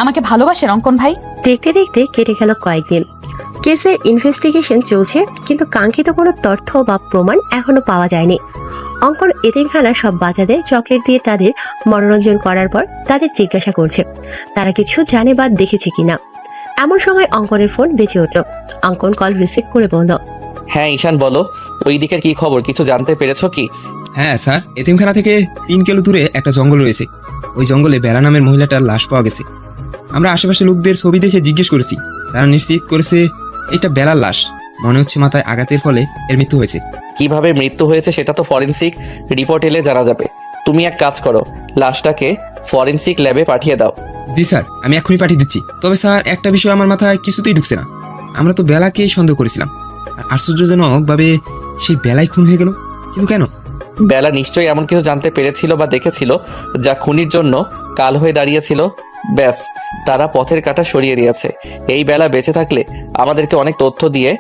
আমাকে ভালোবাসেন অঙ্কন ভাই? দেখতে দেখতে কেটে গেল কয়েকদিন। কেসের ইনভেস্টিগেশন চলছে, কিন্তু কাঙ্ক্ষিত কোনো তথ্য বা প্রমাণ এখনো পাওয়া যায়নি। অঙ্কন এতিমখানার সব বাচ্চাদের চকলেট দিয়ে তাদের মনোরঞ্জন করার পর তাদের জিজ্ঞাসা করছে তারা কিছু জানে বা দেখেছে কিনা। এমন সময় অঙ্কনের ফোন বেজে উঠল। অঙ্কন কল রিসিভ করে বলল, হ্যাঁ ঈশান বলো, ওই দিকের কি খবর, কিছু জানতে পেরেছো কি? হ্যাঁ স্যার, এতিমখানা থেকে 3 কিলো দূরে একটা জঙ্গল রয়েছে। ওই জঙ্গলে বেলা নামের মহিলাটার লাশ পাওয়া গেছে। আমরা আশেপাশে লোকদের ছবি দেখে জিজ্ঞেস করেছি, তারা নিশ্চিত করেছে এটা বেলার লাশ। মনে হচ্ছে মাথায় আঘাতের ফলে এর মৃত্যু হয়েছে। কিভাবে মৃত্যু হয়েছে সেটা তো ফরেনসিক রিপোর্ট এলে জানা যাবে। তুমি এক কাজ করো, লাশটাকে ফরেনসিক ল্যাবে পাঠিয়ে দাও। জি স্যার, আমি এক্ষুনি পাঠিয়ে দিচ্ছি। তবে স্যার, একটা বিষয় আমার মাথায় কিছুতেই ঢুকছে না। আমরা তো বেলাকেই সন্দেহ করেছিলাম, আর আশ্চর্যজনকভাবে সেই বেলাই খুন হয়ে গেল। কিন্তু কেন? বেলা নিশ্চয়ই এমন কিছু জানতে পেরেছিল বা দেখেছিল যা খুনির জন্য কাল হয়ে দাঁড়িয়েছিল। ব্যাস, তারা পথের কাঁটা সরিয়ে দিয়েছে। এই বেলা বেঁচে থাকলে আমাদেরকে অনেক তথ্য দিয়ে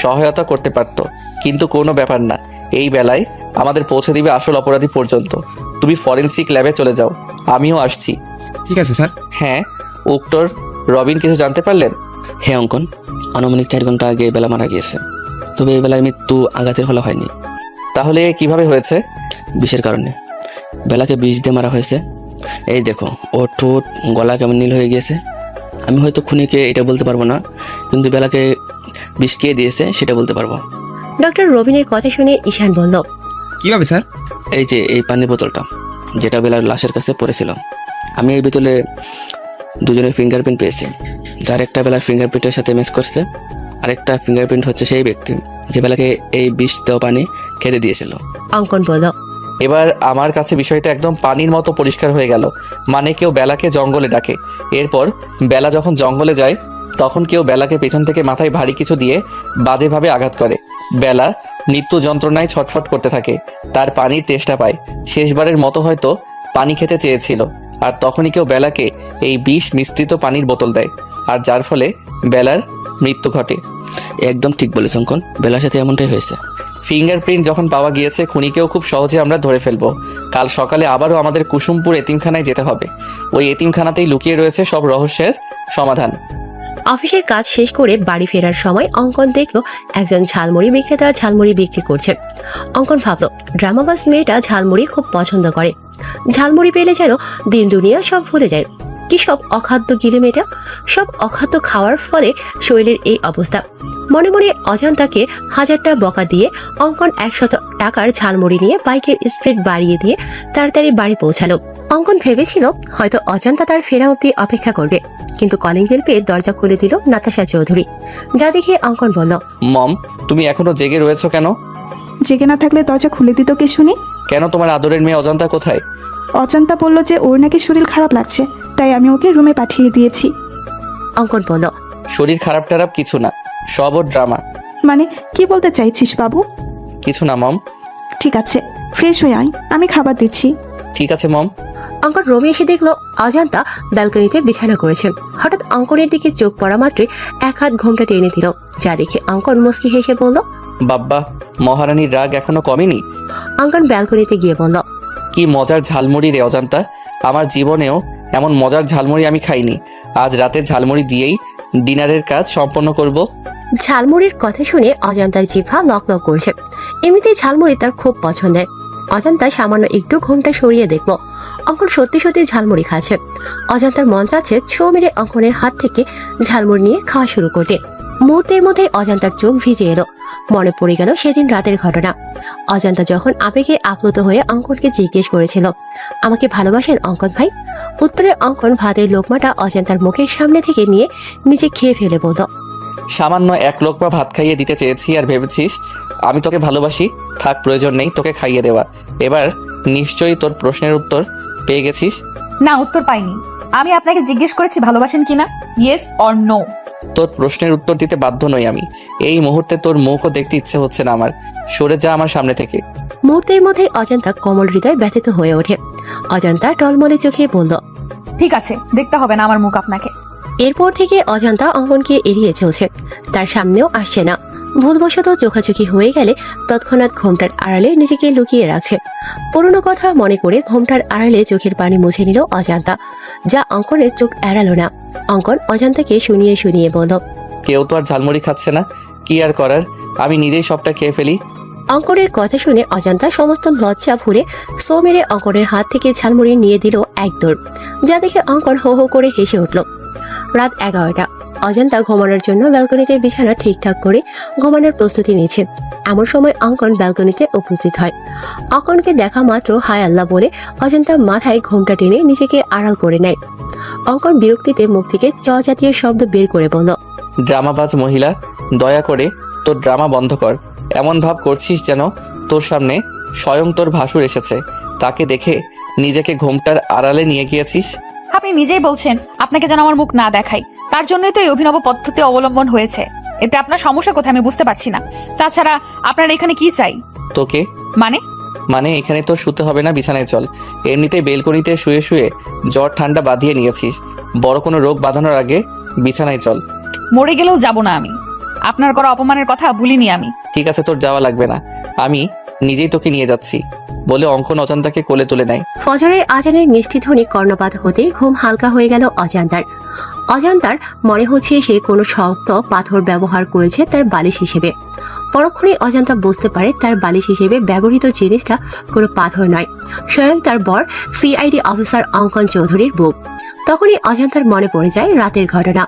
সহায়তা করতে পারত, কিন্তু কোনো ব্যাপার না। এই বেলায় আমাদের পৌঁছে দিবে আসল অপরাধী পর্যন্ত। তুমি ফরেনসিক ল্যাবে চলে যাও, আমিও আসছি। ঠিক আছে স্যার। হ্যাঁ, উক্টর রবিন কিছু জানতে পারলেন? হ্যাঁ অঙ্কন, আনুমানিক 4 ঘন্টা আগে বেলা মারা গিয়েছে। তবে এই বেলার মৃত্যু আঘাতের ফলে হয়নি। তাহলে কিভাবে হয়েছে? বিষের কারণে। বেলাকে বিষ দিয়ে মারা হয়েছে। এই দেখো, ওর ঠোঁট গলা কেমন নীল হয়ে গিয়েছে। আমি হয়তো খুনিকে এটা বলতে পারবো না, কিন্তু বেলাকে বিষ কে দিয়েছে সেটা বলতে পারবো। ডক্টর রবিনের কথা শুনে ঈশান বলল, কিভাবে স্যার? এই যে এই পানির বোতলটা, যেটা বেলার লাশের কাছে পড়েছিল, আমি এই বোতলে দুজনের ফিঙ্গারপ্রিন্ট পেয়েছি। যার একটা বেলার ফিঙ্গারপ্রিন্টের সাথে ম্যাচ করছে, আরেকটা ফিঙ্গারপ্রিন্ট হচ্ছে সেই ব্যক্তি যে বেলাকে এই বিষ দেওয়া পানি খেতে দিয়েছিল। অঙ্কন বলল, এবার আমার কাছে বিষয়টা একদম পানির মতো পরিষ্কার হয়ে গেল। মানে কেউ বেলাকে জঙ্গলে ডাকে, এরপর বেলা যখন জঙ্গলে যায় তখন কেউ বেলাকে পেছন থেকে মাথায় ভারী কিছু দিয়ে বাজেভাবে আঘাত করে। বেলা মৃত্যু যন্ত্রণায় ছটফট করতে থাকে, তার পানির তেষ্টা পায়। শেষবারের মতো হয়তো পানি খেতে চেয়েছিল, আর তখনই কেউ বেলাকে এই বিষ মিশ্রিত পানির বোতল দেয়, আর যার ফলে বেলার মৃত্যু ঘটে। একদম ঠিক বলেছ অঙ্কন, বেলার সাথে এমনটাই হয়েছে। ফিঙ্গারপ্রিন্ট যখন পাওয়া গিয়েছে, খুনিকেও খুব সহজে আমরা ধরে ফেলবো। কাল সকালে আবারও আমাদের কুসুমপুর এতিমখানায় যেতে হবে। ওই এতিমখানাতেই লুকিয়ে রয়েছে সব রহস্যের সমাধান। অফিসের কাজ শেষ করে বাড়ি ফেরার সময় অঙ্কন দেখলো একজন ঝালমুড়ি বিক্রেতা ঝালমুড়ি বিক্রি করছে। অঙ্কন ভাবলো ড্রামাবাজ মেয়েটা ঝালমুড়ি খুব পছন্দ করে। ঝালমুড়ি পেলে যেন দিন দুনিয়া সব ভুলে যায়। কি সব অখাদ্য গিলে মেয়েটা, সব অখাদ্য খাওয়ার ফলে শরীরের এই অবস্থা। মনে মনে অজান্তাকে 1000টা বকা দিয়ে অঙ্কন 100 টাকার ঝালমুড়ি নিয়ে বাইকের স্পিড বাড়িয়ে দিয়ে তাড়াতাড়ি বাড়ি পৌঁছালো। অঙ্কন ভেবেছিল হয়তো অজান্তা তার ফেরা অবধি অপেক্ষা করবে, কিন্তু কলিং বেল পেয়ে দরজা খুলে দিল নাতাশা চৌধুরী। যা দেখে অঙ্কন বলল, মম, তুমি এখনো জেগে রয়েছো কেন? জেগে না থাকলে দরজা খুলে দিত কে শুনি? কেন, তোমার আদরের মেয়ে অজান্তা কোথায়? অজান্তা বলল যে ওর নাকি শরীর খারাপ লাগছে, তাই আমি ওকে রুমে পাঠিয়ে দিয়েছি। অঙ্কন বলল, শরীর খারাপ টারাপ কিছু না, সব ওর ড্রামা। মানে কি বলতে চাইছিস বাবু? কিছু না মম। ঠিক আছে, ফ্রেশ হয়ে আয়, আমি খাবার দিচ্ছি। ঠিক আছে মম। অঙ্কন রুমে এসে দেখলো অজান্তা ব্যালকনিতে বিছানা করেছে। হঠাৎ অঙ্কনের দিকে চোখ পড়া মাত্রই এক হাত ঘোমটা টেনে দিল, যা দেখে অঙ্কন মুচকি হেসে বলল। বাব্বা, মহারানীর রাগ এখনো কমেনি। অঙ্কন ব্যালকনিতে গিয়ে বলল। কি মজার ঝালমুড়ি রে অজান্তা, আমার জীবনেও এমন মজার ঝালমুড়ি আমি খাইনি। আজ রাতে ঝালমুড়ি দিয়েই ডিনারের কাজ সম্পন্ন করব। ঝালমুড়ির কথা শুনে অজান্তার জিভা লক লক করছে। এমনিতেই ঝালমুড়ি তার খুব পছন্দের। অজান্তা সামান্য একটু ঘোমটা সরিয়ে দেখলো অঙ্কন সত্যি সত্যি ঝালমুড়ি খাচ্ছে। অজান্তার মন চাচ্ছে ছো মেরে অঙ্কনের হাত থেকে ঝালমুড়ি নিয়ে খাওয়া শুরু করতে। মুহূর্তের মধ্যে অজান্তার চোখ ভিজে এলো। মনে পড়ে গেল সেদিন রাতের ঘটনা। অজান্তা যখন আবেগে আপ্লুত হয়ে অঙ্কনকে জিজ্ঞেস করেছিল, আমাকে ভালোবাসেন অঙ্কন ভাই? উত্তরে অঙ্কন ভাতের লোকমাটা অজান্তার মুখের সামনে থেকে নিয়ে নিজে খেয়ে ফেলে বলল, সামান্য এক লোকমা ভাত খাইয়ে দিতে চেয়েছি আর ভেবেছিস আমি তোকে ভালোবাসি? থাক, প্রয়োজন নেই তোকে খাইয়ে দেওয়া। এবার নিশ্চয়ই তোর প্রশ্নের উত্তর পেয়ে গেছিস। না, উত্তর পাইনি। আমি আপনাকে জিজ্ঞেস করেছি ভালোবাসেন কিনা, ইয়েস অর নো। তোর প্রশ্নের উত্তর দিতে বাধ্য নই আমি। এই মুহূর্তে তোর মুখও দেখতে ইচ্ছে হচ্ছে না আমার। সরে যা আমার সামনে থেকে। মুহূর্তের মধ্যে অজান্তা কোমল হৃদয় ব্যথিত হয়ে ওঠে। অজান্তা টলমলে চোখে বলল, ঠিক আছে, দেখতে হবে না আমার মুখ আপনাকে। এরপর থেকে অজান্তা অঙ্কনকে এড়িয়ে চলছে, তার সামনেও আসছে না। ভুলবশত চোখাচোখি হয়ে গেলে তৎক্ষণাৎ ঘোমটার আড়ালে নিজেকে লুকিয়ে রাখছে। পুরনো কথা মনে করে ঘোমটার আড়ালে চোখের পানি মুছে নিল অজান্তা, যা অঙ্কনের চোখ এড়ালো না। অঙ্কন অজান্তাকে শুনিয়ে শুনিয়ে বলল, কেউ তো আর ঝালমুড়ি খাচ্ছে না, কি আর করার, আমি নিজেই সবটা খেয়ে ফেলি। অঙ্কনের কথা শুনে অজান্তা সমস্ত লজ্জা ভুলে সো মেরে অঙ্কনের হাত থেকে ঝালমুড়ি নিয়ে দিল এক দৌড়, যা দেখে অঙ্কন হো হো করে হেসে উঠল। রাত 11টা। অজান্তা ঘুমানোর জন্য ব্যালকনিতে বিছানা ঠিকঠাক করে ঘুমানোর প্রস্তুতি নিচ্ছে। এমন সময় অঙ্কন ব্যালকনিতে উপস্থিত হয়। অঙ্কনকে দেখা মাত্র হায় আল্লাহ বলে অজান্তা মাথায় ঘোমটা টেনে নিজেকে আড়াল করে নেয়। অঙ্কন বিরক্তিতে মুখ থেকে চ জাতীয় শব্দ বের করে বলল, ড্রামাবাজ মহিলা, দয়া করে তোর ড্রামা বন্ধ কর। এমন ভাব করছিস যেন তোর সামনে স্বয়ং তোর ভাসুর এসেছে, তাকে দেখে নিজেকে ঘোমটার আড়ালে নিয়ে গিয়েছিস। আপনি নিজেই বলছেন আপনাকে যেন আমার মুখ না দেখাই, তার জন্যই তো এই অভিনব পদ্ধতি অবলম্বন হয়েছে। এতে আপনার সমস্যা কোথায় আমি বুঝতে পারছি না। তাছাড়া আপনার এখানে কি চাই? তোকে মানে এখানে তো শুতে হবে না, বিছানায় চল। এমনিতেই বেলকনিতে শুয়ে শুয়ে জ্বর ঠান্ডা বাঁধিয়ে নিয়েছিস, বড় কোনো রোগ বাঁধানোর আগে বিছানায় চল। মরে গেলেও যাব না আমি। আপনার করা অপমানের কথা ভুলিনি আমি। ঠিক আছে, তোর যাওয়া লাগবে না, আমি নিজেই তোকে নিয়ে যাচ্ছি বলে অঙ্কন অজান্তাকে কোলে তুলে নেয়। ফজরের আজানের মিষ্টি ধ্বনি কর্ণপাত হতেই ঘুম হালকা হয়ে গেল অজান্তার মনে হচ্ছে সে কোনো শক্ত পাথর ব্যবহার করেছে তার বালিশ হিসেবে। পরক্ষণে অজান্তা বুঝতে পারে তার বালিশ হিসেবে ব্যবহৃত জিনিসটা কোনো পাথর নয়, স্বয়ং তার বর সিআইডি অফিসার অঙ্কন চৌধুরীর বুক। তখনই অজান্তার মনে পড়ে যায় রাতের ঘটনা।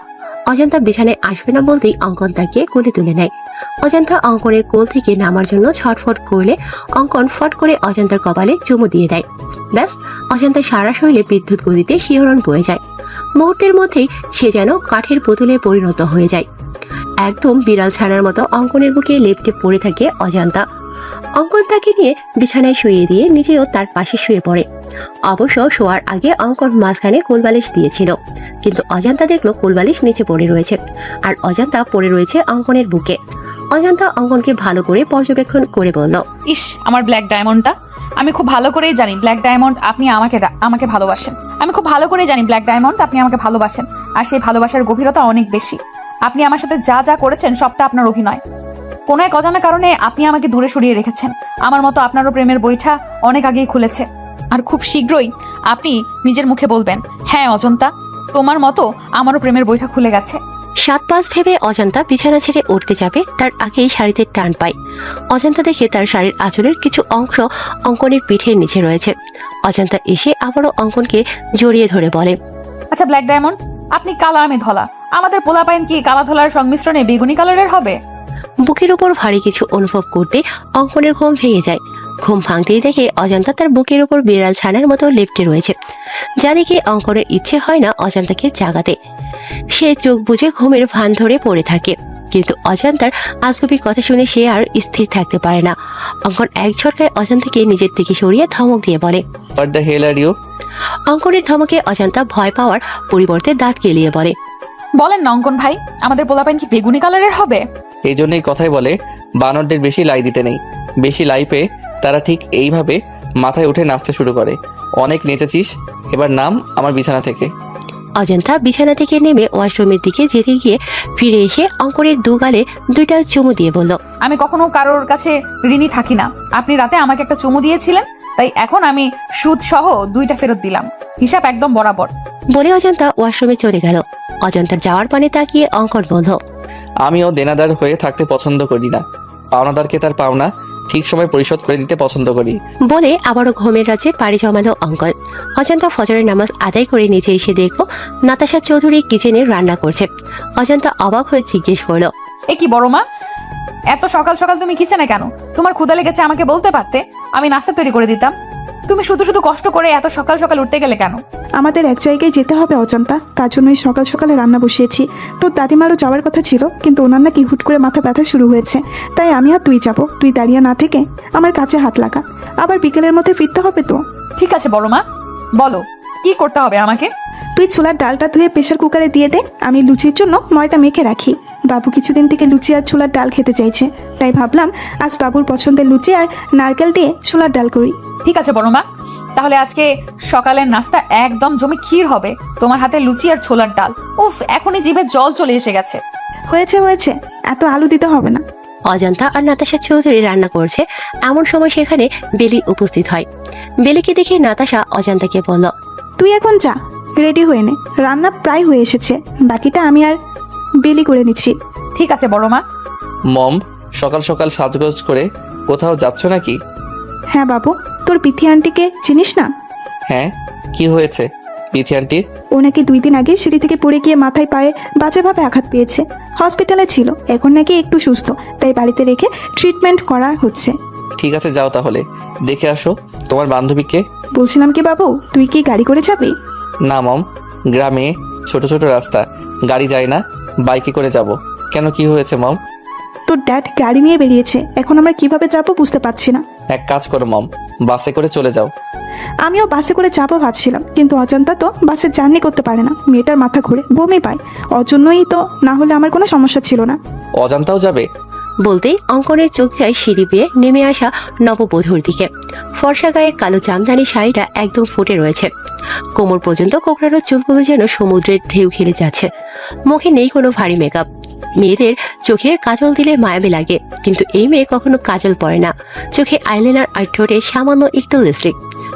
অজান্তা বিছানায় আসবে না বলতেই অঙ্কন তাকে কোলে তুলে নেয়। অজান্তা অঙ্কনের কোল থেকে নামার জন্য ছটফট করলে অঙ্কন ফট করে অজান্তার কপালে চুমু দিয়ে দেয়। ব্যাস, অজান্তার সারা শরীরে বিদ্যুৎ গতিতে শিহরণ বয়ে যায়। মুহূর্তের মধ্যেই সে যেন কাঠের পুতুলে পরিণত হয়ে যায়। একদম বিড়াল ছানার মতো অঙ্কনের বুকে লেপ্টে পড়ে থাকে অজান্তা। অঙ্কন তাকে নিয়ে বিছানায় শুয়ে দিয়ে নিজেও তার পাশে শুয়ে পড়ে। অবশ্য শোয়ার আগে অঙ্কন মাঝখানে কোলবালিশ দিয়েছিল, কিন্তু অজান্তা দেখলো কোলবালিশ নিচে পড়ে রয়েছে, আর অজান্তা পড়ে রয়েছে অঙ্কনের বুকে। অজান্তা অঙ্কনকে ভালো করে পর্যবেক্ষণ করে বলল, ইস, আমার ব্ল্যাক ডায়মন্ডটা। আমি খুব ভালো করেই জানি ব্ল্যাক ডায়মন্ড আপনি আমাকে ভালোবাসেন। আমি খুব ভালো করেই জানি ব্ল্যাক ডায়মন্ড আপনি আমাকে ভালোবাসেন, আর সেই ভালোবাসার গভীরতা অনেক বেশি। আপনি আমার সাথে যা যা করেছেন সবটা আপনার অভিনয়। কোনো এক অজানা কারণে আপনি আমাকে দূরে সরিয়ে রেখেছেন। আমার মতো আপনারও প্রেমের বইটা অনেক আগেই খুলেছে, আর খুব শীঘ্রই আপনি নিজের মুখে বলবেন, হ্যাঁ অজন্তা, তোমার মতো আমারও প্রেমের বইটা খুলে গেছে। 7-5 ভেবে অজান্তা বিছানা ছেড়ে উঠতে যাবে, তার আগেই শাড়িতে টান পায়। অজান্তা দেখে তার শাড়ির আঁচলের কিছু অংশ অঙ্কনের পিঠের নিচে রয়েছে। অজান্তা এসে আবারও অঙ্কনকে জড়িয়ে ধরে বলে, আচ্ছা ব্ল্যাক ডায়মন্ড, আপনি কালা আমি ধলা, আমাদের পোলাপাইন কি কালা ধলার সংমিশ্রণে বেগুনি কালারের হবে? বুকের উপর ভারী কিছু অনুভব করতে অঙ্কনের ঘুম ভেঙে যায়। ঘুম ভাঙতেই দেখে অজান্তা তার বুকের উপর বিড়াল ছানার মতো লেপ্টে রয়েছে, যা দেখে অঙ্কনের ইচ্ছে হয় না অজান্তাকে জাগাতে। সে চোখ বুজে ঘুমের ভান ধরে পড়ে থাকে, কিন্তু অজান্তার আজগুবি কথা শুনে সে আর স্থির থাকতে পারে না। অঙ্কন এক ঝটকায় অজান্তাকে নিজের দিকে সরিয়ে ধমক দিয়ে বলে, what the hell are you? অঙ্কনের ধমকে অজান্তা ভয় পাওয়ার পরিবর্তে দাঁত কেলিয়ে বলে, বলেন না অঙ্কন ভাই, আমাদের পোলাপাইন কি বেগুনি কালারের হবে? এই জন্যই কথাই বলে বানরদের বেশি লাই দিতে নেই। বেশি লাই পেয়ে তারা ঠিক এইভাবে মাথায় উঠে নাচতে শুরু করে। অনেক নেচেছিস, এবার নাম আমার বিছানা থেকে। অজন্তা বিছানা থেকে নেমে ওয়াশরুমের দিকে যেতে গিয়ে ফিরে এসে অঙ্কনের দুগালে দুইটা চুমু দিয়ে বলল, আমি কখনো কারোর কাছে ঋণী থাকি না। আপনি রাতে আমাকে একটা চুমু দিয়েছিলেন, তাই এখন আমি সুদ সহ 2টা ফেরত দিলাম। হিসাব একদম বরাবর। বলে অজন্তা ওয়াশরুমে চলে গেল। অজন্তার যাওয়ার পানে তাকিয়ে অঙ্কন বলল, আমিও দেনাদার হয়ে থাকতে পছন্দ করি না। পাওনাদারকে তার পাওনা ঠিক সময় পরিশোধ করে দিতে পছন্দ করি। বলে আবারও ঘুমের রাজ্যে পাড়ি জমালো অঙ্কন। অজন্তা ফজরের নামাজ আদায় করে নিচে এসে দেখলো নাতাশা চৌধুরী কিচেনে রান্না করছে। অজন্তা অবাক হয়ে জিজ্ঞেস করলো, এ কি বড় মা, এত সকাল সকাল তুমি কিচেনে কেন? তোমার ক্ষুধা লেগেছে আমাকে বলতে পারতে, আমি নাস্তা তৈরি করে দিতাম। তুমি শুধু শুধু কষ্ট করে এত সকাল সকাল উঠতে গেলে কেন? আমাদের এক জায়গায় যেতে হবে অজান্তা, তার জন্যই সকাল সকালে রান্না বসিয়েছি। তোর দাদিমারও যাওয়ার কথা ছিল, কিন্তু ওনার নাকি হুট করে মাথা ব্যথা শুরু হয়েছে। তাই আমি আর তুই যাব। তুই দাঁড়িয়ে না থেকে আমার কাছে হাত লাগা। আবার বিকেলের মধ্যে ফিরতে হবে তো। ঠিক আছে বড় মা, বলো কি করতে হবে আমাকে? তুই ছোলার ডালটা ধুয়ে প্রেশার কুকারে দিয়ে দে। আমি লুচির জন্য ময়দা মেখে রাখি। বাবু কিছুদিন থেকে লুচি আর ছোলার ডাল খেতে চাইছে, তাই ভাবলাম আজ বাবুর পছন্দের লুচি আর নারকেল দিয়ে ছোলার ডাল করি। ঠিক আছে বড় মা, তাহলে আজকে সকালের নাস্তা একদম জমি ক্ষীর হবে। তোমার হাতে লুচি আর ছোলার ডাল, উফ, এখনই জিভে জল চলে এসে গেছে। হয়েছে হয়েছে, এত আলু দিতে হবে না। অজন্তা আর নাতাশা চৌধুরী রান্না করছে। এমন সময় সেখানে বেলি উপস্থিত হয়। বেলিকে দেখে নাতাশা অজন্তাকে বলল, তুই এখন যা, রেডি হয়ে নে। রান্না প্রায় হয়ে এসেছে, বাকিটা আমি আর বেলি করে নিচ্ছি। ঠিক আছে বড় মা। মম, সকাল সকাল সাজগোজ করে কোথাও যাচ্ছ নাকি? হ্যাঁ বাবু, তোর পিথি আন্টিকে চিনিস না? হ্যাঁ, কি হয়েছে বিথি আন্টির? ও নাকি 2 দিন আগে সিঁড়ি থেকে পড়ে গিয়ে মাথায় পায়ে বাজেভাবে আঘাত পেয়েছে। হসপিটালে ছিল, এখন নাকি একটু সুস্থ, তাই বাড়িতে রেখে ট্রিটমেন্ট করা হচ্ছে। ঠিক আছে, যাও তাহলে দেখে আসো। তোমার বান্ধবীকে? বলছিলাম কি বাবু, তুই কি গাড়ি করে যাবি? না মম, গ্রামে ছোট ছোট রাস্তা, গাড়ি যায় না, বাইকে করে যাব। কেন, কি হয়েছে মম? তোর ড্যাড গাড়ি নিয়ে বেরিয়েছে, এখন আমরা কিভাবে যাব বুঝতে পারছি না। এক কাজ করো মম, বাসে করে চলে যাও। আমিও বাসে করে যাবো ভাবছিলাম, কিন্তু অজান্তা তো বাসে জার্নি করতে পারে না। মেয়েটার মাথা ঘুরে বমি পায়, অজন্যই তো, না হলে আমার কোনো সমস্যা ছিল না। অজান্তাও যাবে? বলতেই অঙ্কনের চোখ যায় সিঁড়ি বেয়ে নেমে আসা নববধূর দিকে। ফর্সা গায়ে কালো জামদানি শাড়িটা একদম ফুটে রয়েছে। কোমর পর্যন্ত কোকড়ানো চুলগুলো যেন সমুদ্রের ঢেউ খেলে যাচ্ছে। মুখে নেই কোনো ভারী মেকআপ। মেয়েদের চোখে কাজল দিলে মায়াবী লাগে, কিন্তু এই মেয়ে কখনো কাজল পরে না। চোখে আইলাইনার আর ঠোঁটে সামান্য একটু লিপস্টিক,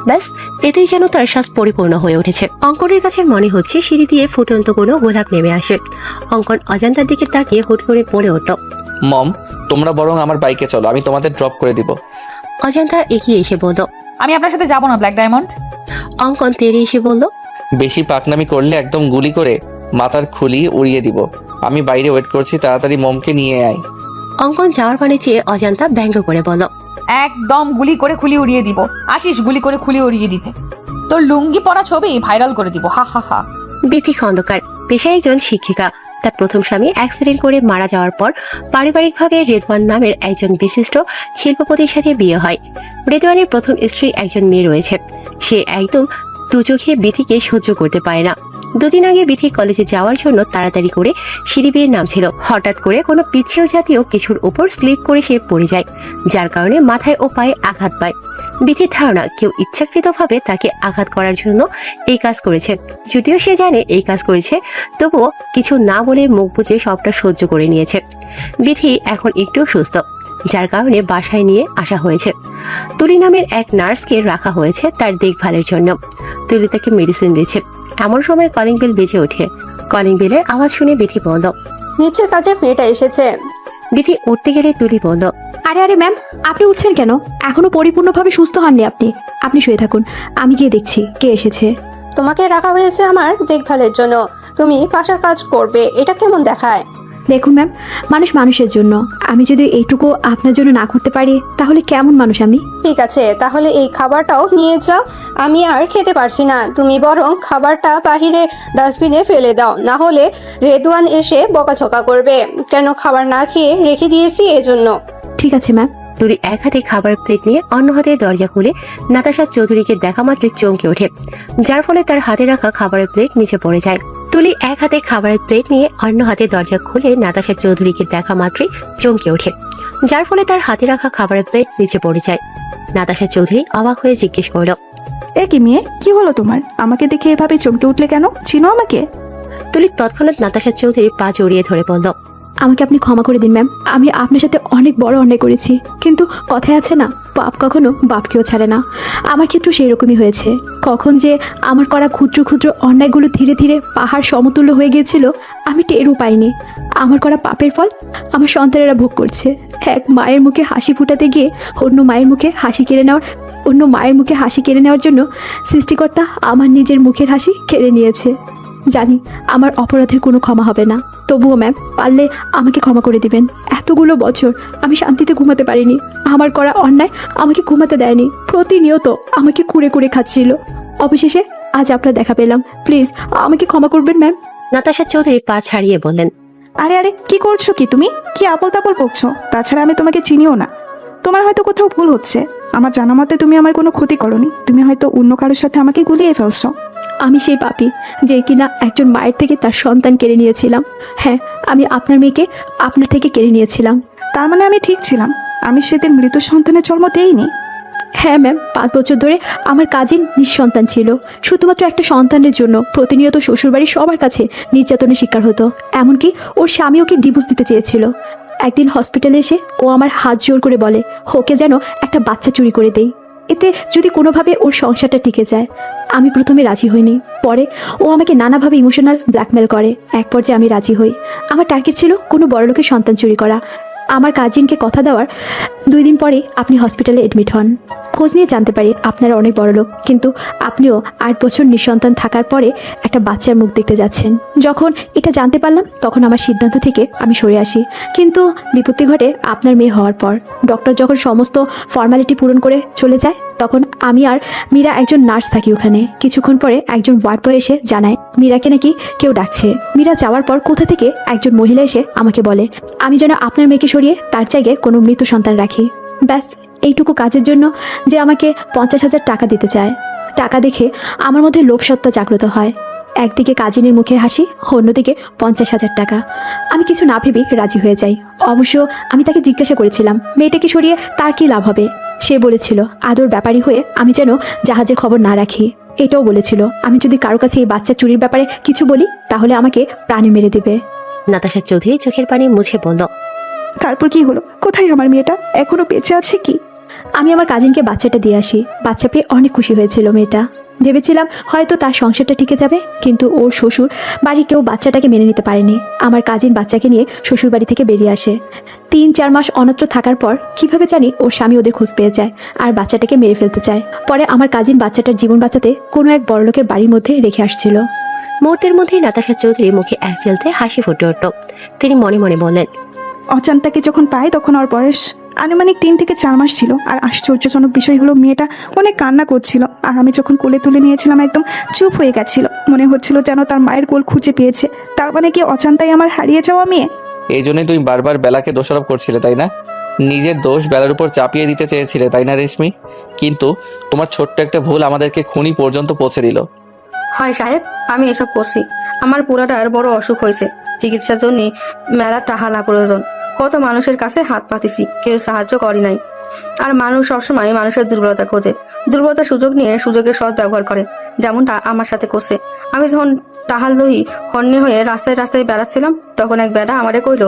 ব্যাস এতেই যেন তার শ্বাস পরিপূর্ণ হয়ে উঠেছে। অঙ্কনের কাছে মনে হচ্ছে সিঁড়ি দিয়ে ফুটন্ত কোনো গোলাপ নেমে আসে। অঙ্কন অজান্তার দিকে তাকিয়ে হুট করে পড়ে উঠল, মম, তোমরা বরং আমার বাইকে চলো, আমি তোমাদের ড্রপ করে দিব। অজান্তা এগিয়ে এসে বলল, আমি আপনার সাথে যাবো না ব্ল্যাক ডায়মন্ড। অঙ্কন তেড়ে এসে বলল, বেশি পাকনামি করলে একদম গুলি করে মাথার খুলি উড়িয়ে দিব। আমি বাইরে ওয়েট করছি, তাড়াতাড়ি মমকে নিয়ে আয়। অঙ্কন যাওয়ার পানে চেয়ে অজান্তা ব্যঙ্গ করে বলল, একদম গুলি করে খুলি উড়িয়ে দিব। আসিস গুলি করে খুলি উড়িয়ে দিতে, তোর লুঙ্গি পরা ছবি ভাইরাল করে দিব, হা হা হা। বিথি খন্দকার, পেশায় একজন শিক্ষিকা। তার প্রথম স্বামী অ্যাক্সিডেন্ট করে মারা যাওয়ার পর পারিবারিকভাবে রেদওয়ান নামের একজন বিশিষ্ট শিল্পপতির সাথে বিয়ে হয়। রেদওয়ানের প্রথম স্ত্রী একজন মেয়ে রয়েছে। সে একদম দু চোখে বিথিকে সহ্য করতে পারে না। 2 দিন আগে বিথি কলেজে যাওয়ার জন্য তাড়াতাড়ি করে সিঁড়ি বেয়ে নামছিল। হঠাৎ করে কোনো পিচ্ছিল জাতীয় কিছুর উপর স্লিপ করে সে পড়ে যায়, যার কারণে মাথায় ও পায়ে আঘাত পায়। বিথির ধারণা কেউ ইচ্ছাকৃতভাবে তাকে আঘাত করার জন্য এই কাজ করেছে। যদিও সে জানে এই কাজ করেছে, তবুও কিছু না বলে মুখ বুজে সবটা সহ্য করে নিয়েছে। বিথি এখন একটু সুস্থ, যার কারণে বাসায় নিয়ে আসা হয়েছে। তুলি নামের এক নার্সকে রাখা হয়েছে তার দেখভালের জন্য। তুলি তাকে মেডিসিন দিচ্ছে। এমন সময় কলিং বেল বেজে ওঠে। কলিং বেলের আওয়াজ শুনে বিথি বলল, নিশ্চয় কাজের মেয়েটা এসেছে। বিথি উঠতে গেলে তুলি বলল, আরে আরে ম্যাম, আপনি উঠছেন কেন? এখনো পরিপূর্ণভাবে সুস্থ হননি আপনি। আপনি শুয়ে থাকুন, আমি গিয়ে দেখছি কে এসেছে। তোমাকে রাখা হয়েছে আমার দেখভালের জন্য, তুমি বাসার কাজ করবে, এটা কেমন দেখায়? দেখুন ম্যাম, মানুষ মানুষের জন্য। আমি যদি এইটুকু আপনার জন্য না করতে পারি, তাহলে কেমন মানুষ আমি? ঠিক আছে, তাহলে এই খাবারটাও নিয়ে যাও। আমি আর খেতে পারছি না, তুমি বরং খাবারটা বাহিরে ডাস্টবিনে ফেলে দাও, না হলে রেদওয়ান এসে বকাঝকা করবে। কেন খাবার না খেয়ে রেখে দিয়েছি এজন্য। ঠিক আছে ম্যাম। তুলি এক হাতে খাবার প্লেট নিয়ে অন্য হাতে দরজা খুলে নাতাশা চৌধুরীকে দেখা মাত্রই চমকে ওঠে, যার ফলে তার হাতে রাখা খাবারের প্লেট নিচে পড়ে যায়। তুলি এক হাতে খাবারের প্লেট নিয়ে অন্য হাতে দরজা খুলে নাতাশা চৌধুরীকে দেখা মাত্রই চমকে ওঠে, যার ফলে তার হাতে রাখা খাবারের প্লেট নিচে পড়ে যায়। নাতাশা চৌধুরী অবাক হয়ে জিজ্ঞেস করল, এ কি মেয়ে, কি হলো তোমার? আমাকে দেখে এভাবে চমকে উঠলে কেন? চিনো আমাকে? তুলি তৎক্ষণাৎ নাতাশা চৌধুরীর পা জড়িয়ে ধরে বলল, আমাকে আপনি ক্ষমা করে দিন ম্যাম, আমি আপনার সাথে অনেক বড় অন্যায় করেছি, কিন্তু কথায় আছে না, পাপ কখনো বাপকেও ছাড়ে না। আমার ক্ষেত্রে সেই রকমই হয়েছে। কখন যে আমার করা ক্ষুদ্র ক্ষুদ্র অন্যায়গুলো ধীরে ধীরে পাহাড় সমতুল্য হয়ে গিয়েছিল আমি টেরও পাইনি। আমার করা পাপের ফল আমার সন্তানেরা ভোগ করছে। এক মায়ের মুখে হাসি ফুটাতে গিয়ে অন্য মায়ের মুখে হাসি কেড়ে নেওয়ার জন্য সৃষ্টিকর্তা আমার নিজের মুখের হাসি কেড়ে নিয়েছে। জানি আমার অপরাধের কোনো ক্ষমা হবে না, তবুও ম্যাম পারলে আমাকে ক্ষমা করে দিবেন। এতগুলো বছর আমি শান্তিতে ঘুমাতে পারিনি। আমার করা অন্যায় আমাকে ঘুমাতে দেয়নি, প্রতিনিয়ত আমাকে কুড়ে কুড়ে খাচ্ছিল। অবশেষে আজ আপনার দেখা পেলাম, প্লিজ আমাকে ক্ষমা করবেন ম্যাম। নাতাশা চৌধুরী পা ছাড়িয়ে বললেন, আরে আরে, কি করছো কি তুমি? কি আবল তাবল বকছো? তাছাড়া আমি তোমাকে চিনিও না। তোমার হয়তো কোথাও ভুল হচ্ছে। আমার জানা মতে তুমি আমার কোনো ক্ষতি করনি। তুমি হয়তো অন্য কারোর সাথে আমাকে গুলিয়ে ফেলছো। আমি সেই পাপী যে কিনা একজন মায়ের থেকে তার সন্তান কেড়ে নিয়েছিলাম। হ্যাঁ, আমি আপনার মেয়েকে আপনার থেকে কেড়ে নিয়েছিলাম। তার মানে আমি ঠিক ছিলাম? আমি সেদিন মৃত সন্তানের জন্ম দেইনি? হ্যাঁ ম্যাম, 5 বছর ধরে আমার কাজিন নিঃসন্তান ছিল। শুধুমাত্র একটা সন্তানের জন্য প্রতিনিয়ত শ্বশুরবাড়ির সবার কাছে নির্যাতনের শিকার হতো। এমনকি ওর স্বামী ওকে ডিভোর্স দিতে চেয়েছিল। একদিন হসপিটালে এসে ও আমার হাত জোর করে বলে ওকে যেন একটা বাচ্চা চুরি করে দেই, এতে যদি কোনোভাবে ওর সংসারটা টিকে যায়। আমি প্রথমে রাজি হইনি, পরে ও আমাকে নানাভাবে ইমোশনাল ব্ল্যাকমেল করে। এক পর্যায়ে আমি রাজি হই। আমার টার্গেট ছিল কোনো বড়লোকের সন্তান চুরি করা। আমার কাজিনকে কথা দেওয়ার 2 দিন পরে আপনি হসপিটালে এডমিট হন। খোঁজ নিয়ে জানতে পারি আপনারা অনেক বড় লোক, কিন্তু আপনিও 8 বছর নিঃসন্তান থাকার পরে একটা বাচ্চার মুখ দেখতে যাচ্ছেন। যখন এটা জানতে পারলাম তখন আমার সিদ্ধান্ত থেকে আমি সরে আসি। কিন্তু বিপত্তি ঘটে আপনার মেয়ে হওয়ার পর। ডক্টর যখন সমস্ত ফর্মালিটি পূরণ করে চলে যায় তখন আমি আর মীরা একজন নার্স থাকি ওখানে। কিছুক্ষণ পরে একজন ওয়ার্ড বয় এসে জানায় মীরাকে নাকি কেউ ডাকছে। মীরা যাওয়ার পর কোথা থেকে একজন মহিলা এসে আমাকে বলে আমি যেন আপনার মেয়েকে সরিয়ে তার জায়গায় কোনো মৃত সন্তান রাখি। ব্যাস এইটুকু কাজের জন্য যে আমাকে 50,000 টাকা দিতে চায়। টাকা দেখে আমার মধ্যে লোভ সত্তা জাগ্রত হয়। একদিকে কাজিনের মুখের হাসি, অন্যদিকে 50,000 টাকা। আমি কিছু না ভেবে রাজি হয়ে যাই। অবশ্য আমি তাকে জিজ্ঞাসা করেছিলাম মেয়েটাকে সরিয়ে তার কি লাভ হবে। সে বলেছিল আদর ব্যাপারী হয়ে আমি যেন জাহাজের খবর না রাখি। এটাও বলেছিল আমি যদি কারো কাছে এই বাচ্চা চুরির ব্যাপারে কিছু বলি তাহলে আমাকে প্রাণে মেরে দেবে। নাতাশা চৌধুরী চোখের পানি মুছে বলল, তারপর কি হলো? কোথায় আমার মেয়েটা? এখনো বেঁচে আছে কি? আমি আমার কাজিনকে বাচ্চাটা দিয়ে আসি। বাচ্চা পেয়ে অনেক খুশি হয়েছিল মেয়েটা। ভেবেছিলাম হয়তো তার সংসারটা টিকে যাবে, কিন্তু ওর শ্বশুর বাড়ির কেউ বাচ্চাটাকে মেনে নিতে পারেনি। আমার কাজিন বাচ্চাকে নিয়ে শ্বশুর বাড়ি থেকে বেরিয়ে আসে। 3-4 মাস অন্যত্র থাকার পর কিভাবে জানি ওর স্বামী ওদের খোঁজ পেয়ে যায় আর বাচ্চাটাকে মেরে ফেলতে চায়। পরে আমার কাজিন বাচ্চাটার জীবন বাঁচাতে কোনো এক বড়লোকের বাড়ির মধ্যে রেখে আসছিল। মুহূর্তের মধ্যেই নাতাশা চৌধুরীর মুখে এক চেলতে হাসি ফুটে উঠল। তিনি মনে মনে বললেন, অচান্তাকে যখন পাই তখন ওর বয়স আনুমানিক 3 থেকে 4 মাস ছিল। আর আশ্চর্যজনক বিষয় হলো মেয়েটা অনেক কান্না করছিল। আর আমি যখন কোলে তুলে নিয়েছিলাম একদম চুপ হয়ে গেছিল। মনে হচ্ছিল যেন তার মায়ের কোল খুঁজে পেয়েছে। তার মানে কি অচান্তাই আমার হারিয়ে যাওয়া মেয়ে? এই জন্যই তুমি বারবার বেলাকে দোষারোপ করছিলে, তাই না? নিজের দোষ বেলার উপর চাপিয়ে দিতে চেয়েছিলে, তাই না রেশমি? কিন্তু তোমার ছোট্ট একটা ভুল আমাদেরকে খুনি পর্যন্ত পৌঁছে দিল। হয় সাহেব, আমি এসব করছি। আমার পুরাটার বড় অসুখ হয়েছে, চিকিৎসার জন্য মেলা টাহালা প্রয়োজন। কত মানুষের কাছে হাত পাতিছি, কেউ সাহায্য করে নাই। আর মানুষ সবসময় মানুষের দুর্বলতা খোঁজে, দুর্বলতার সুযোগ নিয়ে সুযোগের সৎ ব্যবহার করে, যেমনটা আমার সাথে করছে। আমি যখন টাহাল দই হন্যে হয়ে রাস্তায় রাস্তায় বেড়াচ্ছিলাম তখন এক বেড়া আমারে কইল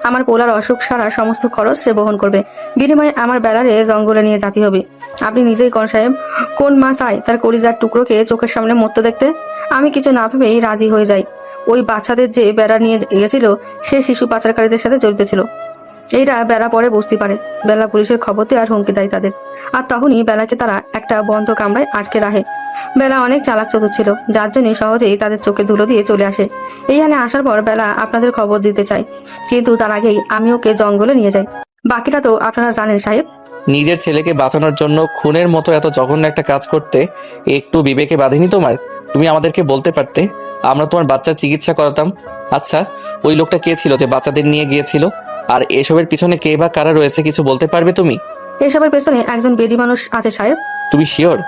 আমার পোলার অসুখ সারা সমস্ত খরচ সে বহন করবে, বিনিময়ে আমার বেড়ারে জঙ্গলে নিয়ে যেতে হবে। আপনি নিজেই কোন সাহেব, কোন মা চায় তার কলিজার টুকরোকে চোখের সামনে মরতে দেখতে? আমি কিছু না ভেবেই রাজি হয়ে যাই। ওই বাচ্চাদের যে বেড়া নিয়ে গেছিল সে শিশু পাচারকারীদের সাথে জড়িত ছিল। এইটা বেলা পরে বুঝতে পারে। বেলা পুলিশের খবর দিয়ে আর হুমকি দেয় তাদের। আর তখনই বেলাকে তারা একটা বন্ধ কামরায় আটকে রাখে। বেলা অনেক চালাক চতুর ছিল, যার জন্য সহজেই তাদের চোখে ধুলো দিয়ে চলে আসে। এইখানে আসার পর বেলা আপনাদের খবর দিতে চাই, কিন্তু তার আগেই আমি ওকে জঙ্গলে নিয়ে যাই। বাকিটা তো আপনারা জানেন সাহেব। নিজের ছেলেকে বাঁচানোর জন্য খুনের মতো এত জঘন্য একটা কাজ করতে একটু বিবেকে বাঁধেনি তোমার? তুমি আমাদেরকে বলতে পারতে, আমরা তোমার বাচ্চার চিকিৎসা করাতাম। আচ্ছা, ওই লোকটা কে ছিল যে বাচ্চাদের নিয়ে গিয়েছিল? আর এসবের পিছনে কে বা কারা রয়েছে কিছু বলতে পারবে তুমি? এসবের পেছনে একজন বেডি মানুষ আছে সাহেব। তুমি শিওর?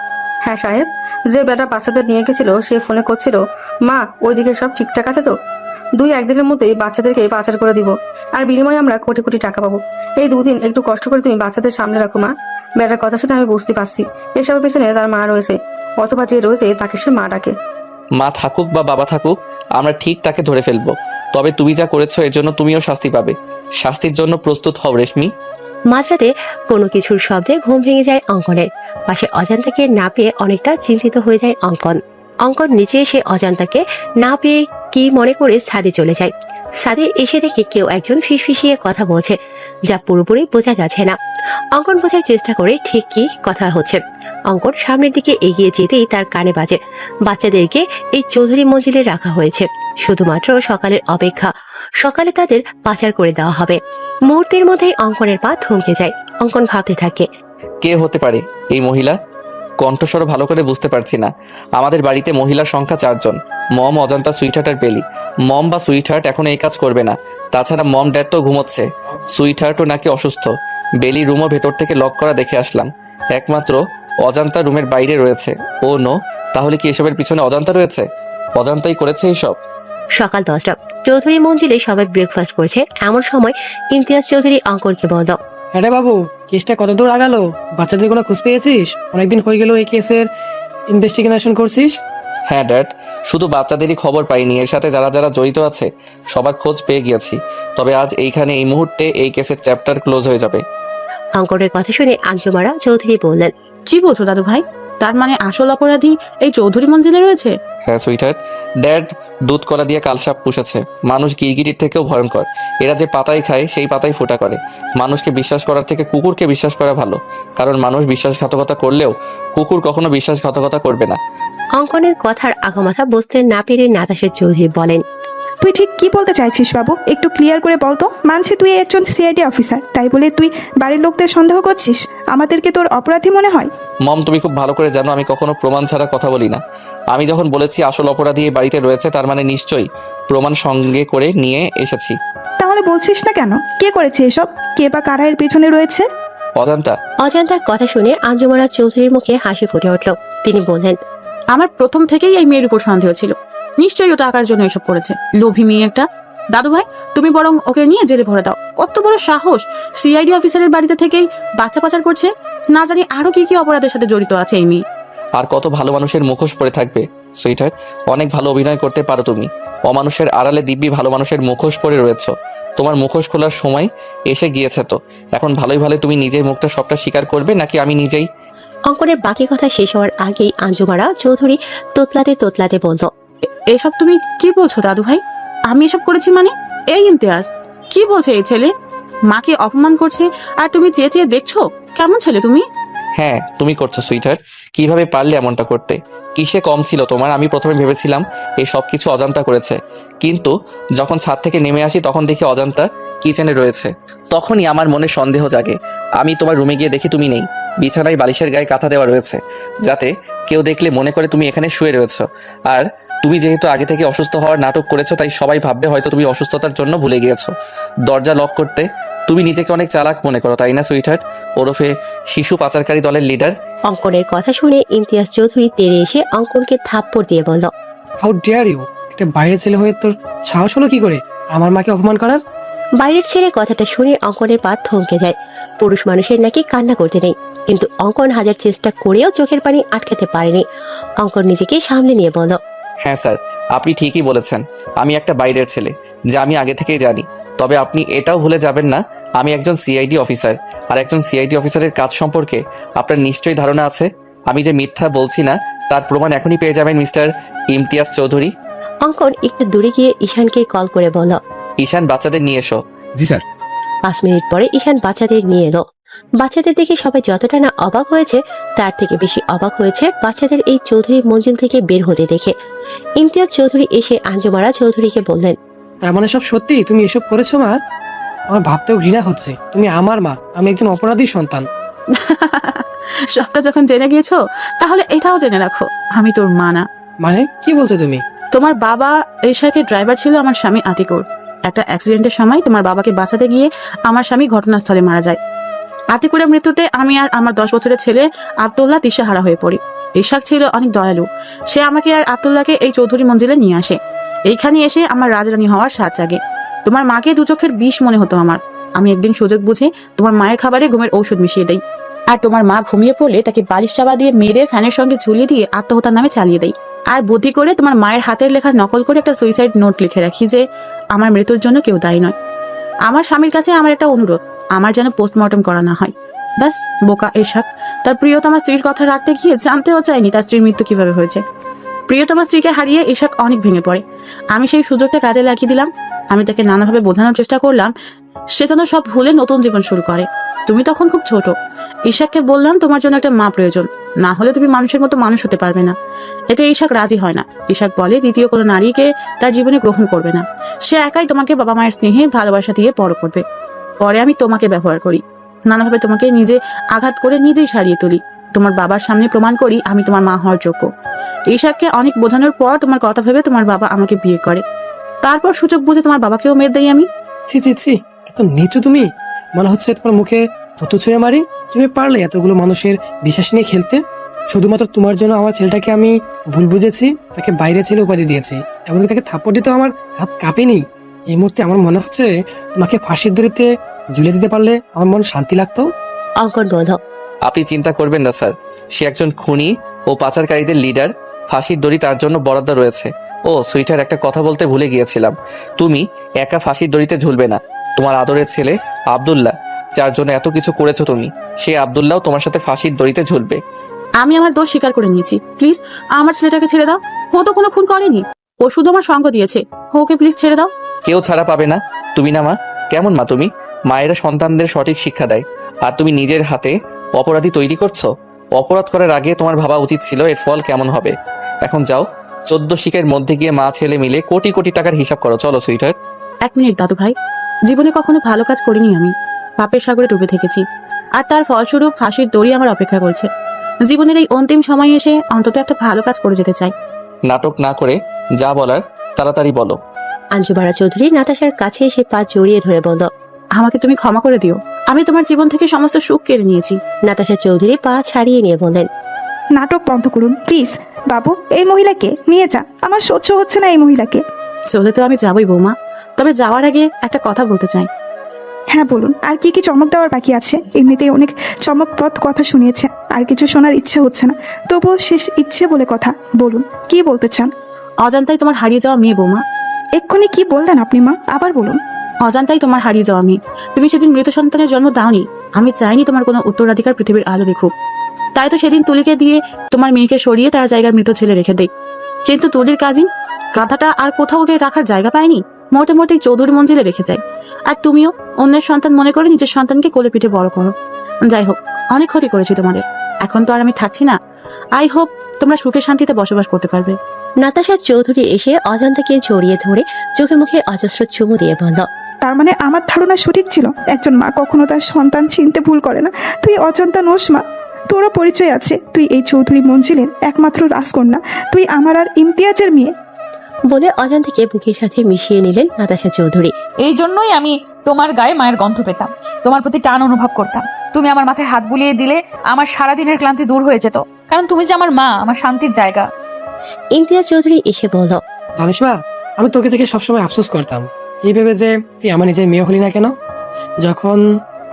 হ্যাঁ সাহেব, যে বেটা বাচ্চাদের নিয়ে গেছিল সে ফোনে করছিল মা ওইদিকে সব ঠিকঠাক আছে তো, 2-1 দিনের মধ্যেই বাচ্চাদেরকে পাচার করে দিব, আর বিনিময়ে আমরা কোটি কোটি টাকা পাবো। এই 2 দিন একটু কষ্ট করে তুমি বাচ্চাদের সামনে রাখো মা, বেটার কথা শুনে আমি বুঝতে পারছি এসবের পেছনে তার মা রয়েছে, অথবা যে রয়েছে তাকে সে মা ডাকে। মা থাকুক বা বাবা থাকুক, আমরা ঠিক তাকে ধরে ফেলবো। তবে তুমি যা করেছো এর জন্য তুমিও শাস্তি পাবে। শাস্তির জন্য প্রস্তুত হও রেশমি। মাঝরাতে কোনো কিছুর শব্দে ঘুম ভেঙে যায় অঙ্কনের। পাশে অজান্তাকে না পেয়ে অনেকটা চিন্তিত হয়ে যায় অঙ্কন। অঙ্কন নিচে এসে অজান্তাকে না পেয়ে কি মনে করে ছাদে চলে যায়। ছাদে এসে দেখে কেউ একজন ফিসফিসিয়ে কথা বলছে, যা পুরোপুরি বোঝা যাচ্ছে না। অঙ্কন বোঝার চেষ্টা করে ঠিক কি কথা হচ্ছে। অঙ্কন সামনের দিকে এগিয়ে যেতেই তার কানে বাজে, বাচ্চাদেরকে এই চৌধুরী মঞ্জিলে রাখা হয়েছে শুধুমাত্র সকালের অপেক্ষা। সকালে তাদের পাচার করে দেওয়া হবে। মুহূর্তের মধ্যেই অঙ্কনের পা থমকে যায়। অঙ্কন ভাবতে থাকে, কে হতে পারে এই মহিলা? কণ্ঠস্বর ভালো করে বুঝতে পারছি না। আমাদের বাড়িতে মহিলার সংখ্যা 4 জন, মম, অজান্তা, সুইটহার্ট আর বেলি। মম বা সুইটহার্ট এখন এই কাজ করবে না। তাছাড়া মম ড্যাড তো ঘুমোচ্ছে, সুইটহার্টও নাকি অসুস্থ। বেলি রুমও ভেতর থেকে লক করা দেখে আসলাম। একমাত্র অজান্তা রুমের বাইরে রয়েছে। ও নো, তাহলে কি এসবের পিছনে অজান্তা রয়েছে? অজান্তাই করেছে এইসব। সকাল 10টা। চৌধুরী মঞ্জিলে সবাই ব্রেকফাস্ট করছে। এমন সময় ইমতিয়াজ চৌধুরী অঙ্কনকে বলল, হ্যাঁ রে বাবু, কেসটা কত দূর আগালো? বাচ্চাদের কোনো খোঁজ পেয়েছিস? অনেকদিন হয়ে গেল এই কেসের ইনভেস্টিগেশন করছিস। হ্যাঁ ড্যাড, শুধু বাচ্চাদেরই খবর পাইনি, এর সাথে যারা যারা জড়িত আছে সবার খোঁজ পেয়ে গিয়েছি। তবে আজ এইখানে এই মুহূর্তে এই কেসের চ্যাপ্টার ক্লোজ হয়ে যাবে। অঙ্কনের কথা শুনে আঞ্জুমারা চৌধুরী বললেন, কি বলছো দাদু ভাই? তার মানে আসল অপরাধী এই চৌধুরী মঞ্জিলে রয়েছে? হ্যাঁ সুইটহার্ট, ড্যাড দুধ কলা দিয়ে কালসাপ পুষেছে। মানুষ গিরগিটির থেকেও ভয়ঙ্কর। এরা যে পাতায় খায় সেই পাতায় ফোঁটা করে। মানুষকে বিশ্বাস করার থেকে কুকুরকে বিশ্বাস করা ভালো, কারণ মানুষ বিশ্বাসঘাতকতা করলেও কুকুর কখনো বিশ্বাসঘাতকতা করবে না। অঙ্কনের কথার আগামাথা বুঝতে না পেরে নাতাশা চৌধুরী বলেন, তুই ঠিক কি বলতে চাইছিস বাবু? একটু ক্লিয়ার করে বলতো। মানছি তুই একজন সিআইডি অফিসার, তাই বলে তুই বাড়ির লোকদের সন্দেহ করছিস? আমাদেরকে তোর অপরাধী মনে হয়? মম, তুমি খুব ভালো করে জানো আমি কখনো প্রমাণ ছাড়া কথা বলি না। আমি যখন বলেছি আসল অপরাধী এই বাড়িতে রয়েছে, তার মানে নিশ্চয়ই প্রমাণ সঙ্গে করে নিয়ে এসেছি। তাহলে বলছিস না কেন? কে করেছে এসব? কে বা কারা এর পেছনে রয়েছে? অজান্তা। অজান্তার কথা শুনে আঞ্জুমারা চৌধুরীর মুখে হাসি ফুটে উঠল। তিনি বললেন, আমার প্রথম থেকেই এই মেয়ের উপর সন্দেহ ছিল। নিশ্চয়ই ও টাকার জন্য এসব করেছে। লোভী মেয়ে একটা। দাদু ভাই, তুমি বরং ওকে নিয়ে জেলে ভরে দাও। কত বড় সাহস! সিআইডি অফিসারের বাড়িতে থেকেই বাচ্চা পাচার করছে। না জানি আরো কি কি অপরাধের সাথে জড়িত আছে এই মেয়ে। আর কত ভালো মানুষের মুখোশ পরে থাকবে সুইটহার্ট। অনেক ভালো অভিনয় করতে পারো তুমি। অমানুষের আড়ালে দিব্যি ভালো মানুষের মুখোশ পরে রয়েছ। তোমার মুখোশ খোলার সময় এসে গিয়েছে তো। এখন ভালোই ভালো তুমি নিজের মুখটা সবটা স্বীকার করবে, নাকি আমি নিজেই? অঙ্কনের বাকি কথা শেষ হওয়ার আগেই আঞ্জুমারা চৌধুরী তোতলাতে তোতলাতে বলল, এসব তুমি কি বলছো দাদু ভাই? আমি এসব করেছি মানে? এই ইমতিয়াজ, কি বলছে এই ছেলে? মাকে অপমান করছে আর তুমি চেয়ে চেয়ে দেখছো? কেমন ছেলে তুমি? হ্যাঁ তুমি করছো সুইটহার্ট। কিভাবে পারলে এমনটা করতে? কিসে কম ছিল তোমার? আমি প্রথমে ভেবেছিলাম এই সব কিছু অজান্তা করেছে, কিন্তু যখন ছাদ থেকে নেমে আসি তখন দেখি অজান্তা কিচেনে রয়েছে। তখনই আমার মনে সন্দেহ জাগে। আমি তোমার রুমে গিয়ে দেখি তুমি নেই। বিছানায় বালিশের গায়ে কাঁথা দেওয়া রয়েছে, যাতে কেউ দেখলে মনে করে তুমি এখানে শুয়ে রয়েছো। আর তুমি যেহেতু আগে থেকে অসুস্থ হওয়ার নাটক করেছো, তাই সবাই ভাববে হয়তো তুমি অসুস্থতার জন্য ভুলে গিয়েছো দরজা লক করতে। তুমি নিজেকে অনেক চালাক মনে করো, তাই না সুইটহার্ট? ওরফে শিশু পাচারকারী দলের লিডার। অঙ্কনের কথা শুনে ইমতিয়াজ চৌধুরী তেড়ে এসে অঙ্কনকে থাপ্পড় দিয়ে বলল, হাউ ডেয়ার ইউ! একটা বাইরের ছেলে হয়ে তোর সাহস হলো কি করে আমার মাকে অপমান করার? বাইরের ছেলে কথাটা শুনে অঙ্কনের পা থমকে যায়। পুরুষ মানুষের নাকি কান্না করতে নেই, কিন্তু অঙ্কন হাজার চেষ্টা করেও চোখের পানি আটকাতে পারেনি। অঙ্কন নিজেকে সামলে নিয়ে বলল, হ্যাঁ স্যার, আপনি ঠিকই বলেছেন। আমি একটা বাইরের ছেলে, যা আমি আগে থেকেই জানি। তবে আপনি এটাও ভুলে যাবেন না, আমি একজন সিআইডি অফিসার। আর একজন সিআইডি অফিসারের কাজ সম্পর্কে আপনার নিশ্চয়ই ধারণা আছে। আমি যে মিথ্যা বলছি না তার প্রমাণ এখনই পেয়ে যাবেন মিস্টার ইমতিয়াজ চৌধুরী। অঙ্কন একটু দূরে গিয়ে ঈশানকে কল করে বলল, ঈশান, বাচ্চাদের নিয়ে এসো। জি স্যার। 5 মিনিট পরে ঈশান বাচ্চাদের নিয়ে এলো। বাচ্চাদের দেখে সবাই যতটা না অবাক হয়েছে, তার থেকে বেশি অবাক হয়েছে বাচ্চাদের এই চৌধুরী মঞ্জিল থেকে বের হতে দেখে। ইমতিয়াজ চৌধুরী এসে আঞ্জুমারা চৌধুরীকে বললেন, তার মানে সব সত্যি? তুমি এসব করেছো মা? আমার ভাবতেও ঘৃণা হচ্ছে। তুমি আমার মা, আমি একজন অপরাধী সন্তান। সবটা যখন জেনে গিয়েছো, তাহলে এটাও জেনে রাখো, আমি তোর মা না। মানে কি বলছো তুমি? তোমার বাবা রিকশাকের ড্রাইভার ছিল আমার স্বামী আতিকুর। একটা অ্যাক্সিডেন্টের সময় তোমার বাবাকে বাঁচাতে গিয়ে আমার স্বামী ঘটনাস্থলে মারা যায়। আতিকুরের মৃত্যুতে আমি আর আমার 10 বছরের ছেলে আব্দুল্লাহ দিশেহারা হয়ে পড়ি। ইশাক ছিল অনেক দয়ালু। সে আমাকে আর আব্দুল্লাহকে এই চৌধুরী মঞ্জিলে নিয়ে আসে। এইখানে এসে আমার রাজরানী হওয়ার স্বাদ জাগে। তোমার মাকে 2 চোখের বিষ মনে হতো আমার। আমি একদিন সুযোগ বুঝে তোমার মায়ের খাবারে ঘুমের ঔষধ মিশিয়ে দেই। আর তোমার মা ঘুমিয়ে পড়লে তাকে বালিশ চাপা দিয়ে মেরে ফ্যানের সঙ্গে ঝুলিয়ে দিয়ে আত্মহত্যার নামে চালিয়ে দেয়। আর বুদ্ধি করে তোমার মায়ের হাতের লেখা নকল করে একটা সুইসাইড নোট লিখে রাখি যে আমার মৃত্যুর জন্য কেউ দায়ী নয়। আমার স্বামীর কাছে আমার একটা অনুরোধ, আমার যেন পোস্টমর্টম করা না হয়। ব্যাস, বোকা এশাক তার প্রিয়তমা স্ত্রীর কথা রাখতে গিয়ে জানতেও চায়নি তার স্ত্রীর মৃত্যু কিভাবে হয়েছে। প্রিয়তমা স্ত্রীকে হারিয়ে এশাক অনেক ভেঙে পড়ে। আমি সেই সুযোগটা কাজে লাগিয়ে দিলাম। আমি তাকে নানাভাবে বোঝানোর চেষ্টা করলাম সে যেন সব ভুলে নতুন জীবন শুরু করে। তুমি তখন খুব ছোট। ইশাককে বললাম তোমার জন্য একটা মা প্রয়োজন, না হলে তুমি মানুষের মতো মানুষ হতে পারবে না। এতে ইশাক রাজি হয় না। ইশাক বলে দ্বিতীয় কোনো নারীকে তার জীবনে গ্রহণ করবে না। সে একাই তোমাকে বাবা মায়ের স্নেহে ভালোবাসা দিয়ে বড় করবে। পরে আমি তোমাকে ব্যবহার করি, নানাভাবে তোমাকে নিজে আঘাত করে নিজেই সারিয়ে তুলি। তোমার বাবার সামনে প্রমাণ করি আমি তোমার মা হওয়ার যোগ্য। ইশাককে অনেক বোঝানোর পর তোমার কথা ভেবে তোমার বাবা আমাকে বিয়ে করে। তারপর সুযোগ বুঝে তোমার বাবাকেও মেরে দেই আমি। ছি ছি ছি, এত নিচু তুমি! মনে হচ্ছে তোমার মুখে থুতু ছুঁড়ে মারি। তুমি পারলে এতগুলো মানুষের বিশ্বাস নিয়ে খেলতে? শুধুমাত্র তোমার জন্য আমার ছেলেটাকে আমি ভুল বুঝেছি, তাকে বাইরে ছেলে উপাধি দিয়েছি, এমনকি তাকে থাপ্পড় দিতে আমার হাত কাঁপেনি। এই মুহূর্তে আমার মনে হচ্ছে তোমাকে ফাঁসির দড়িতে ঝুলিয়ে দিতে পারলে আমার মন শান্তি লাগতো। অঙ্কন বলল, আপনি চিন্তা করবেন না স্যার, সে একজন খুনি ও পাচারকারীদের লিডার। ফাঁসির দড়ি তার জন্য বরাদ্দ রয়েছে। ও সুইটার, একটা কথা বলতে ভুলে গিয়েছিলাম, তুমি একা ফাঁসির দড়িতে ঝুলবে না। তোমার আদরের ছেলে আব্দুল্লাহ, যার জন্য এত কিছু করেছো তুমি, সে আব্দুল্লাহ তোমার সাথে ফাঁসির দড়িতে ঝুলবে। আমি আমার দোষ স্বীকার করে নিয়েছি। প্লিজ আমার ছেলেটাকে ছেড়ে দাও। ও তো কোনো খুন করেনি, ও শুধু আমার সঙ্গ দিয়েছে। ওকে প্লিজ ছেড়ে দাও। কেউ ছাড়া পাবে না। তুমি না মা? কেমন মা তুমি? মায়েরা সন্তানদের সঠিক শিক্ষা দেয়, আর তুমি নিজের হাতে অপরাধী তৈরি করছো। অপরাধ করার আগে তোমার ভাবা উচিত ছিল এর ফল কেমন হবে। এখন যাও, 14 শিকের মধ্যে গিয়ে মা ছেলে মিলে কোটি কোটি টাকার হিসাব করো। চলো সুইটার। 1 মিনিট দাদু ভাই, জীবনে কখনো ভালো কাজ করিনি আমি। পাপের সাগরে ডুবে থেকেছি, আর তার ফলস্বরূপ ফাঁসির দড়ি আমার অপেক্ষা করছে। জীবনের এই অন্তিম সময়ে এসে অন্তত একটা ভালো কাজ করে যেতে চাই। নাটক না করে যা বলার তাড়াতাড়ি বলো। আঞ্জুমারা চৌধুরী নাতাশার কাছে এসে পা জড়িয়ে ধরে বলল, আমাকে তুমি ক্ষমা করে দিও। আমি তোমার জীবন থেকে সমস্ত সুখ কেড়ে নিয়েছি। নাতাশা চৌধুরী পা ছাড়িয়ে নিয়ে বললেন, নাটক বন্ধ করুন প্লিজ। বাবু, এই মহিলাকে নিয়ে যা, আমার সহ্য হচ্ছে না এই মহিলাকে। চলে তো আমি যাবই বৌমা, তবে যাওয়ার আগে একটা কথা বলতে চাই। হ্যাঁ বলুন, আর কি কি চমক দেওয়ার বাকি আছে? এমনিতেই অনেক চমকপ্রদ কথা শুনিয়েছে, আর কিছু শোনার ইচ্ছে হচ্ছে না। তবুও শেষ ইচ্ছে বলে কথা, বলুন কি বলতে চান। অজান্তাই তোমার হারিয়ে যাওয়া মেয়ে বৌমা। এক্ষুনি কি বললেন আপনি মা? আবার বলুন। অজান্তাই তোমার হারিয়ে যাওয়া মেয়ে। তুমি সেদিন মৃত সন্তানের জন্ম দাওনি। আমি চাইনি তোমার কোনো উত্তরাধিকার পৃথিবীর আলো দেখুক। তাই তো সেদিন তুলিকে দিয়ে তোমার মেয়েকে সরিয়ে তার জায়গায় মৃত ছেলে রেখে দেই। কিন্তু তুলির কাজিন গাধাটা আর কোথাও ওকে রাখার জায়গা পায়নি, মোটে মোটেই চৌধুরী মঞ্জিলে রেখে যায়। আর তুমিও অন্যের সন্তান মনে করে নিজের সন্তানকে কোলে পিঠে বড় করো। যাই হোক, অনেক ক্ষতি করেছি তোমাদের। এখন তো আর আমি থাকছি না। আই হোপ তোমরা সুখে শান্তিতে বসবাস করতে পারবে। নাতাশা চৌধুরী এসে অজান্তাকে জড়িয়ে ধরে চোখে মুখে অজস্র চুমু দিয়ে বলল, তার মানে আমার ধারণা সঠিক ছিল, একজন মা কখনো তার সন্তান চিনতে ভুল করে না। তুই অজান্তা নোস মা, তোরও পরিচয় আছে। তুই এই চৌধুরী মঞ্জিলের একমাত্র রাজকন্যা। তুই আমার আর ইমতিয়াজের মেয়ে। বলে অজান্তাকে বুকের সাথে মিশিয়ে নিলেন নাতাশা চৌধুরী। এই জন্যই আমি তোমার গায়ে মায়ের গন্ধ পেতাম, তোমার প্রতি টান অনুভব করতাম। তুমি আমার মাথায় হাত বুলিয়ে দিলে আমার সারাদিনের ক্লান্তি দূর হয়ে যেত, কারণ তুমি যে আমার মা, আমার শান্তির জায়গা। ইমতিয়াজ চৌধুরী এসে বলল, জানিস মা, আমি তোকে দেখে সবসময় আফসোস করতাম, এই ভেবে যে তুই আমার নিজের মেয়ে হলি না কেন। যখন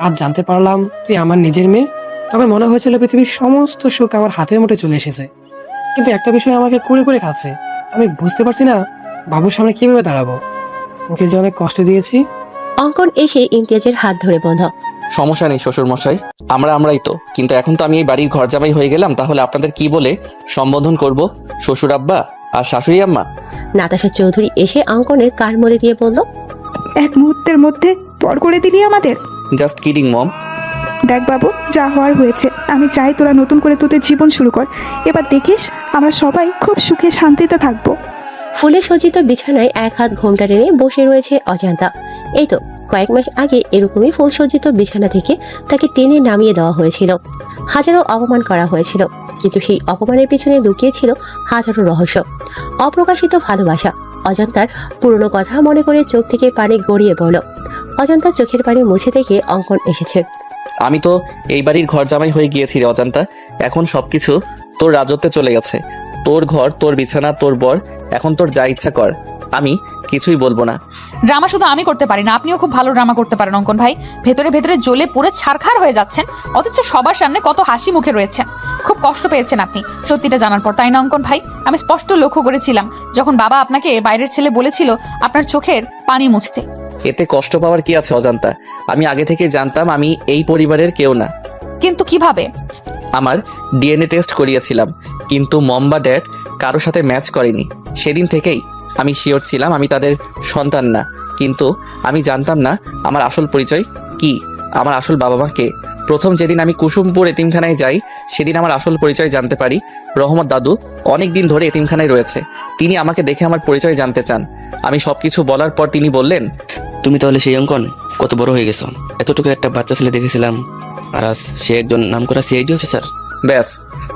আজ জানতে পারলাম তুই আমার নিজের মেয়ে, তখন মনে হয়েছিল পৃথিবীর সমস্ত সুখ আমার হাতের মুঠে চলে এসেছে। কিন্তু একটা বিষয় আমাকে কুড়ে করে খাচ্ছে। আমি বুঝতে পারছি না বাবুর সামনে কিভাবে দাঁড়াবো। ওকে যে অনেক কষ্ট দিয়েছি। অঙ্কন এসে ইমতিয়াজের হাত ধরে বলল, সমস্যা নেই শ্বশুর মশাই, আমরাই তো। কিন্তু এখন তো আমি এই বাড়ির ঘর জামাই হয়ে গেলাম, তাহলে আপনাদের কি বলে সম্বোধন করব? শ্বশুর আব্বা আর শাশুড়ি আম্মা? নাতাশা চৌধুরী এসে অঙ্কনের কান মরে দিয়ে বলল, এক মুহূর্তের মধ্যে পর করে দিলি আমাদের। জাস্ট কিডিং মম। দেখ বাবু, যা হওয়ার হয়েছে। আমি চাই তোরা নতুন করে তোদের জীবন শুরু কর। এবার দেখিস আমরা সবাই খুব সুখে শান্তিতে থাকবো। ফুলে সজ্জিত বিছানায় এক হাত ঘোমটা টেনে বসে রয়েছে অজান্তা। এই তো কয়েক মাস আগে এরকমই ফুল সজ্জিত বিছানা থেকে তাকে টেনে নামিয়ে দেওয়া হয়েছিল। হাজারো অপমান করা হয়েছিল, কিন্তু সেই অপমানের পিছনে লুকিয়ে ছিল হাজারো রহস্য, অপ্রকাশিত ভালোবাসা। অজান্তার পুরনো কথা মনে করে চোখ থেকে পানি গড়িয়ে পড়ল। অজান্তার চোখের পানি মুছে থেকে অঙ্কন এসেছে। আমি তো এই বাড়ির ঘর জামাই হয়ে গিয়েছি রে অজান্তা। এখন সবকিছু তোর রাজত্বে চলে গেছে। তোর ঘর, তোর বিছানা, তোর বর। এখন তোর যা ইচ্ছা কর। আমি কিছুই বলবো না। ড্রামা শুধু আমি করতে পারি না, আপনিও খুব ভালো ড্রামা করতে পারেন অঙ্কন ভাই। ভেতরে ভেতরে জ্বলে পুড়ে ছারখার হয়ে যাচ্ছেন, অথচ সবার সামনে কত হাসি মুখে রয়েছেন। খুব কষ্ট পেয়েছেন আপনি সত্যিটা জানার পর, তাই না অঙ্কন ভাই? আমি স্পষ্ট লক্ষ্য করেছিলাম যখন বাবা আপনাকে বাইরের ছেলে বলেছিল আপনার চোখের পানি মুছতে। এতে কষ্ট পাওয়ার কি আছে অজান্তা? আমি আগে থেকে জানতাম আমি এই পরিবারের কেউ না। কিন্তু কিভাবে? আমার ডিএনএ টেস্ট করিয়েছিলাম, কিন্তু মম বা ড্যাড কারোর সাথে ম্যাচ করেনি। সেদিন থেকেই আমি শিওর ছিলাম আমি তাদের সন্তান না। কিন্তু আমি জানতাম না আমার আসল পরিচয় কি, আমার আসল বাবা মা কে। প্রথম যেদিন আমি কুসুমপুর এতিমখানায় যাই সেদিন আমার আসল পরিচয় জানতে পারি। রহমত দাদু অনেক দিন ধরে এতিমখানায় রয়েছে। তিনি আমাকে দেখে আমার পরিচয় জানতে চান। আমি সব কিছু বলার পর তিনি বললেন, তুমি তাহলে সেই অঙ্কন? কত বড় হয়ে গেছো! এতটুকু একটা বাচ্চা ছেলে দেখেছিলাম, আর আজ সে একজন নামকরা সিআইডি অফিসার। ব্যাস,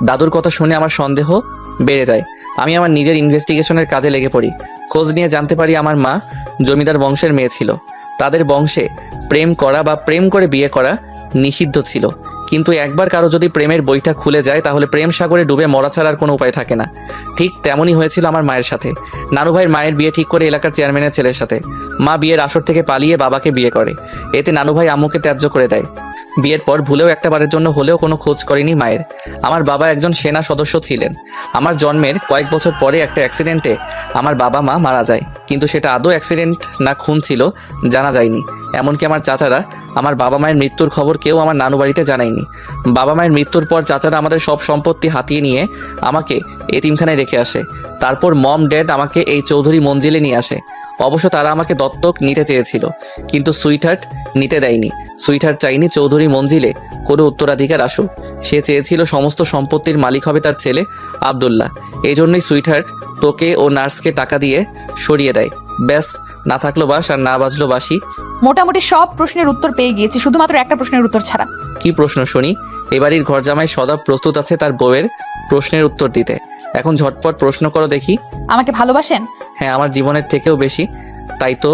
দাদুর কথা শুনে আমার সন্দেহ বেড়ে যায়। আমি আমার নিজের ইনভেস্টিগেশনের কাজে লেগে পড়ি। খোঁজ নিয়ে জানতে পারি আমার মা জমিদার বংশের মেয়ে ছিল। তাদের বংশে প্রেম করা বা প্রেম করে বিয়ে করা নিষিদ্ধ ছিল। কিন্তু একবার কারো যদি প্রেমের বইটা খুলে যায় তাহলে প্রেম সাগরে ডুবে মরা ছাড়া আর কোনো উপায় থাকে না। ঠিক তেমনই হয়েছিল আমার মায়ের সাথে। নানু ভাইয়ের মায়ের বিয়ে ঠিক করে এলাকার চেয়ারম্যানের ছেলের সাথে। মা বিয়ের আসর থেকে পালিয়ে বাবাকে বিয়ে করে। এতে নানু ভাই আম্মুকে ত্যায্য করে দেয়। বিয়ের পর ভুলেও একটা বারের জন্য হলেও কোনো খোঁজ করেনি মায়ের। আমার বাবা একজন সেনা সদস্য ছিলেন। আমার জন্মের কয়েক বছর পরে একটা অ্যাক্সিডেন্টে আমার বাবা মা মারা যায়, কিন্তু সেটা আদৌ অ্যাক্সিডেন্ট না খুন ছিল জানা যায়নি। এমনকি আমার চাচারা আমার বাবা মায়ের মৃত্যুর খবর কেউ আমার নানু বাড়িতে জানায়নি। বাবা মায়ের মৃত্যুর পর চাচারা আমাদের সব সম্পত্তি হাতিয়ে নিয়ে আমাকে এতিমখানায় রেখে আসে। তারপর মম ড্যাড আমাকে এই চৌধুরী মঞ্জিলে নিয়ে আসে। অবশ্য তারা আমাকে দত্তক নিতে চেয়েছিল, কিন্তু সুইটহার্ট নিতে দেয়নি। সুইটহার্ট চাইনি চৌধুরী মঞ্জিলে কোনো উত্তরাধিকার আসুক। সে চেয়েছিল সমস্ত সম্পত্তির মালিক হবে তার ছেলে আব্দুল্লাহ। এই জন্যই সুইটহার্ট তোকে ও নার্সকে টাকা দিয়ে সরিয়ে দেয়। ব্যাস, না থাকলো বাস আর না বাজলো বাসি। মোটামুটি সব প্রশ্নের উত্তর পেয়ে গিয়েছি, শুধুমাত্র একটা প্রশ্নের উত্তর ছাড়া। কি প্রশ্ন শুনি? এবাড়ির ঘর জামাই সদা প্রস্তুত আছে তার বউয়ের প্রশ্নের উত্তর দিতে। এখন ঝটপট প্রশ্ন করো দেখি। আমাকে ভালোবাসেন? হ্যাঁ, আমার জীবনের থেকেও বেশি। তাই তো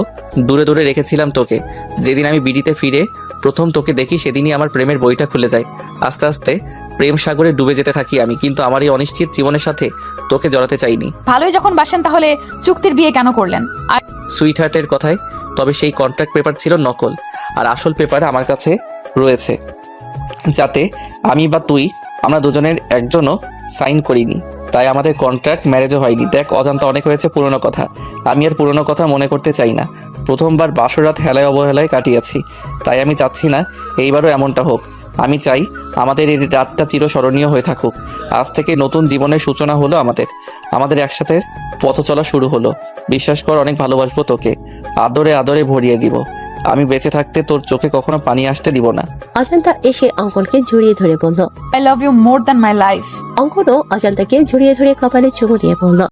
দূরে দূরে রেখেছিলাম তোকে। যেদিন আমি বিড়িতে ফিরে প্রথম তোকে দেখি সেদিনই আমার প্রেমের বইটা খুলে যায়। আস্তে আস্তে প্রেম সাগরে ডুবে যেতে থাকি আমি, কিন্তু আমার এই অনিশ্চিত জীবনের সাথে তোকে জড়াতে চাইনি। ভালোই যখন বাসেন তাহলে চুক্তির বিয়ে কেন করলেন? আর সুইটহার্টের কথায়, তবে সেই কন্ট্রাক্ট পেপার ছিল নকল, আর আসল পেপার আমার কাছে রয়েছে, যাতে আমি বা তুই আমরা দুজনের একজনও সাইন করিনি। তাই আমাদের কন্ট্রাক্ট ম্যারেজও হয়নি। দেখ অজান্তা, অনেক হয়েছে পুরনো কথা। আমি আর পুরনো কথা মনে করতে চাই না। প্রথমবার বাসরাত হেলায় অবহেলায় কাটিয়েছি, তাই আমি চাচ্ছি না এইবারও এমনটা হোক। আমি চাই আমাদের এই রাতটা চিরস্মরণীয় হয়ে থাকুক। আজ থেকে নতুন জীবনের সূচনা হলো আমাদের একসাথে পথ চলা শুরু হলো। বিশ্বাস কর, অনেক ভালোবাসবো তোকে, আদরে আদরে ভরিয়ে দিব। আমি বেঁচে থাকতে তোর চোখে কখনো পানি আসতে দিব না। অজান্তা এসে অঙ্কনকে জড়িয়ে ধরে বলল, I love you more than my life. অঙ্কনও অজান্তাকে জড়িয়ে ধরে কপালে চুমু দিয়ে বলল,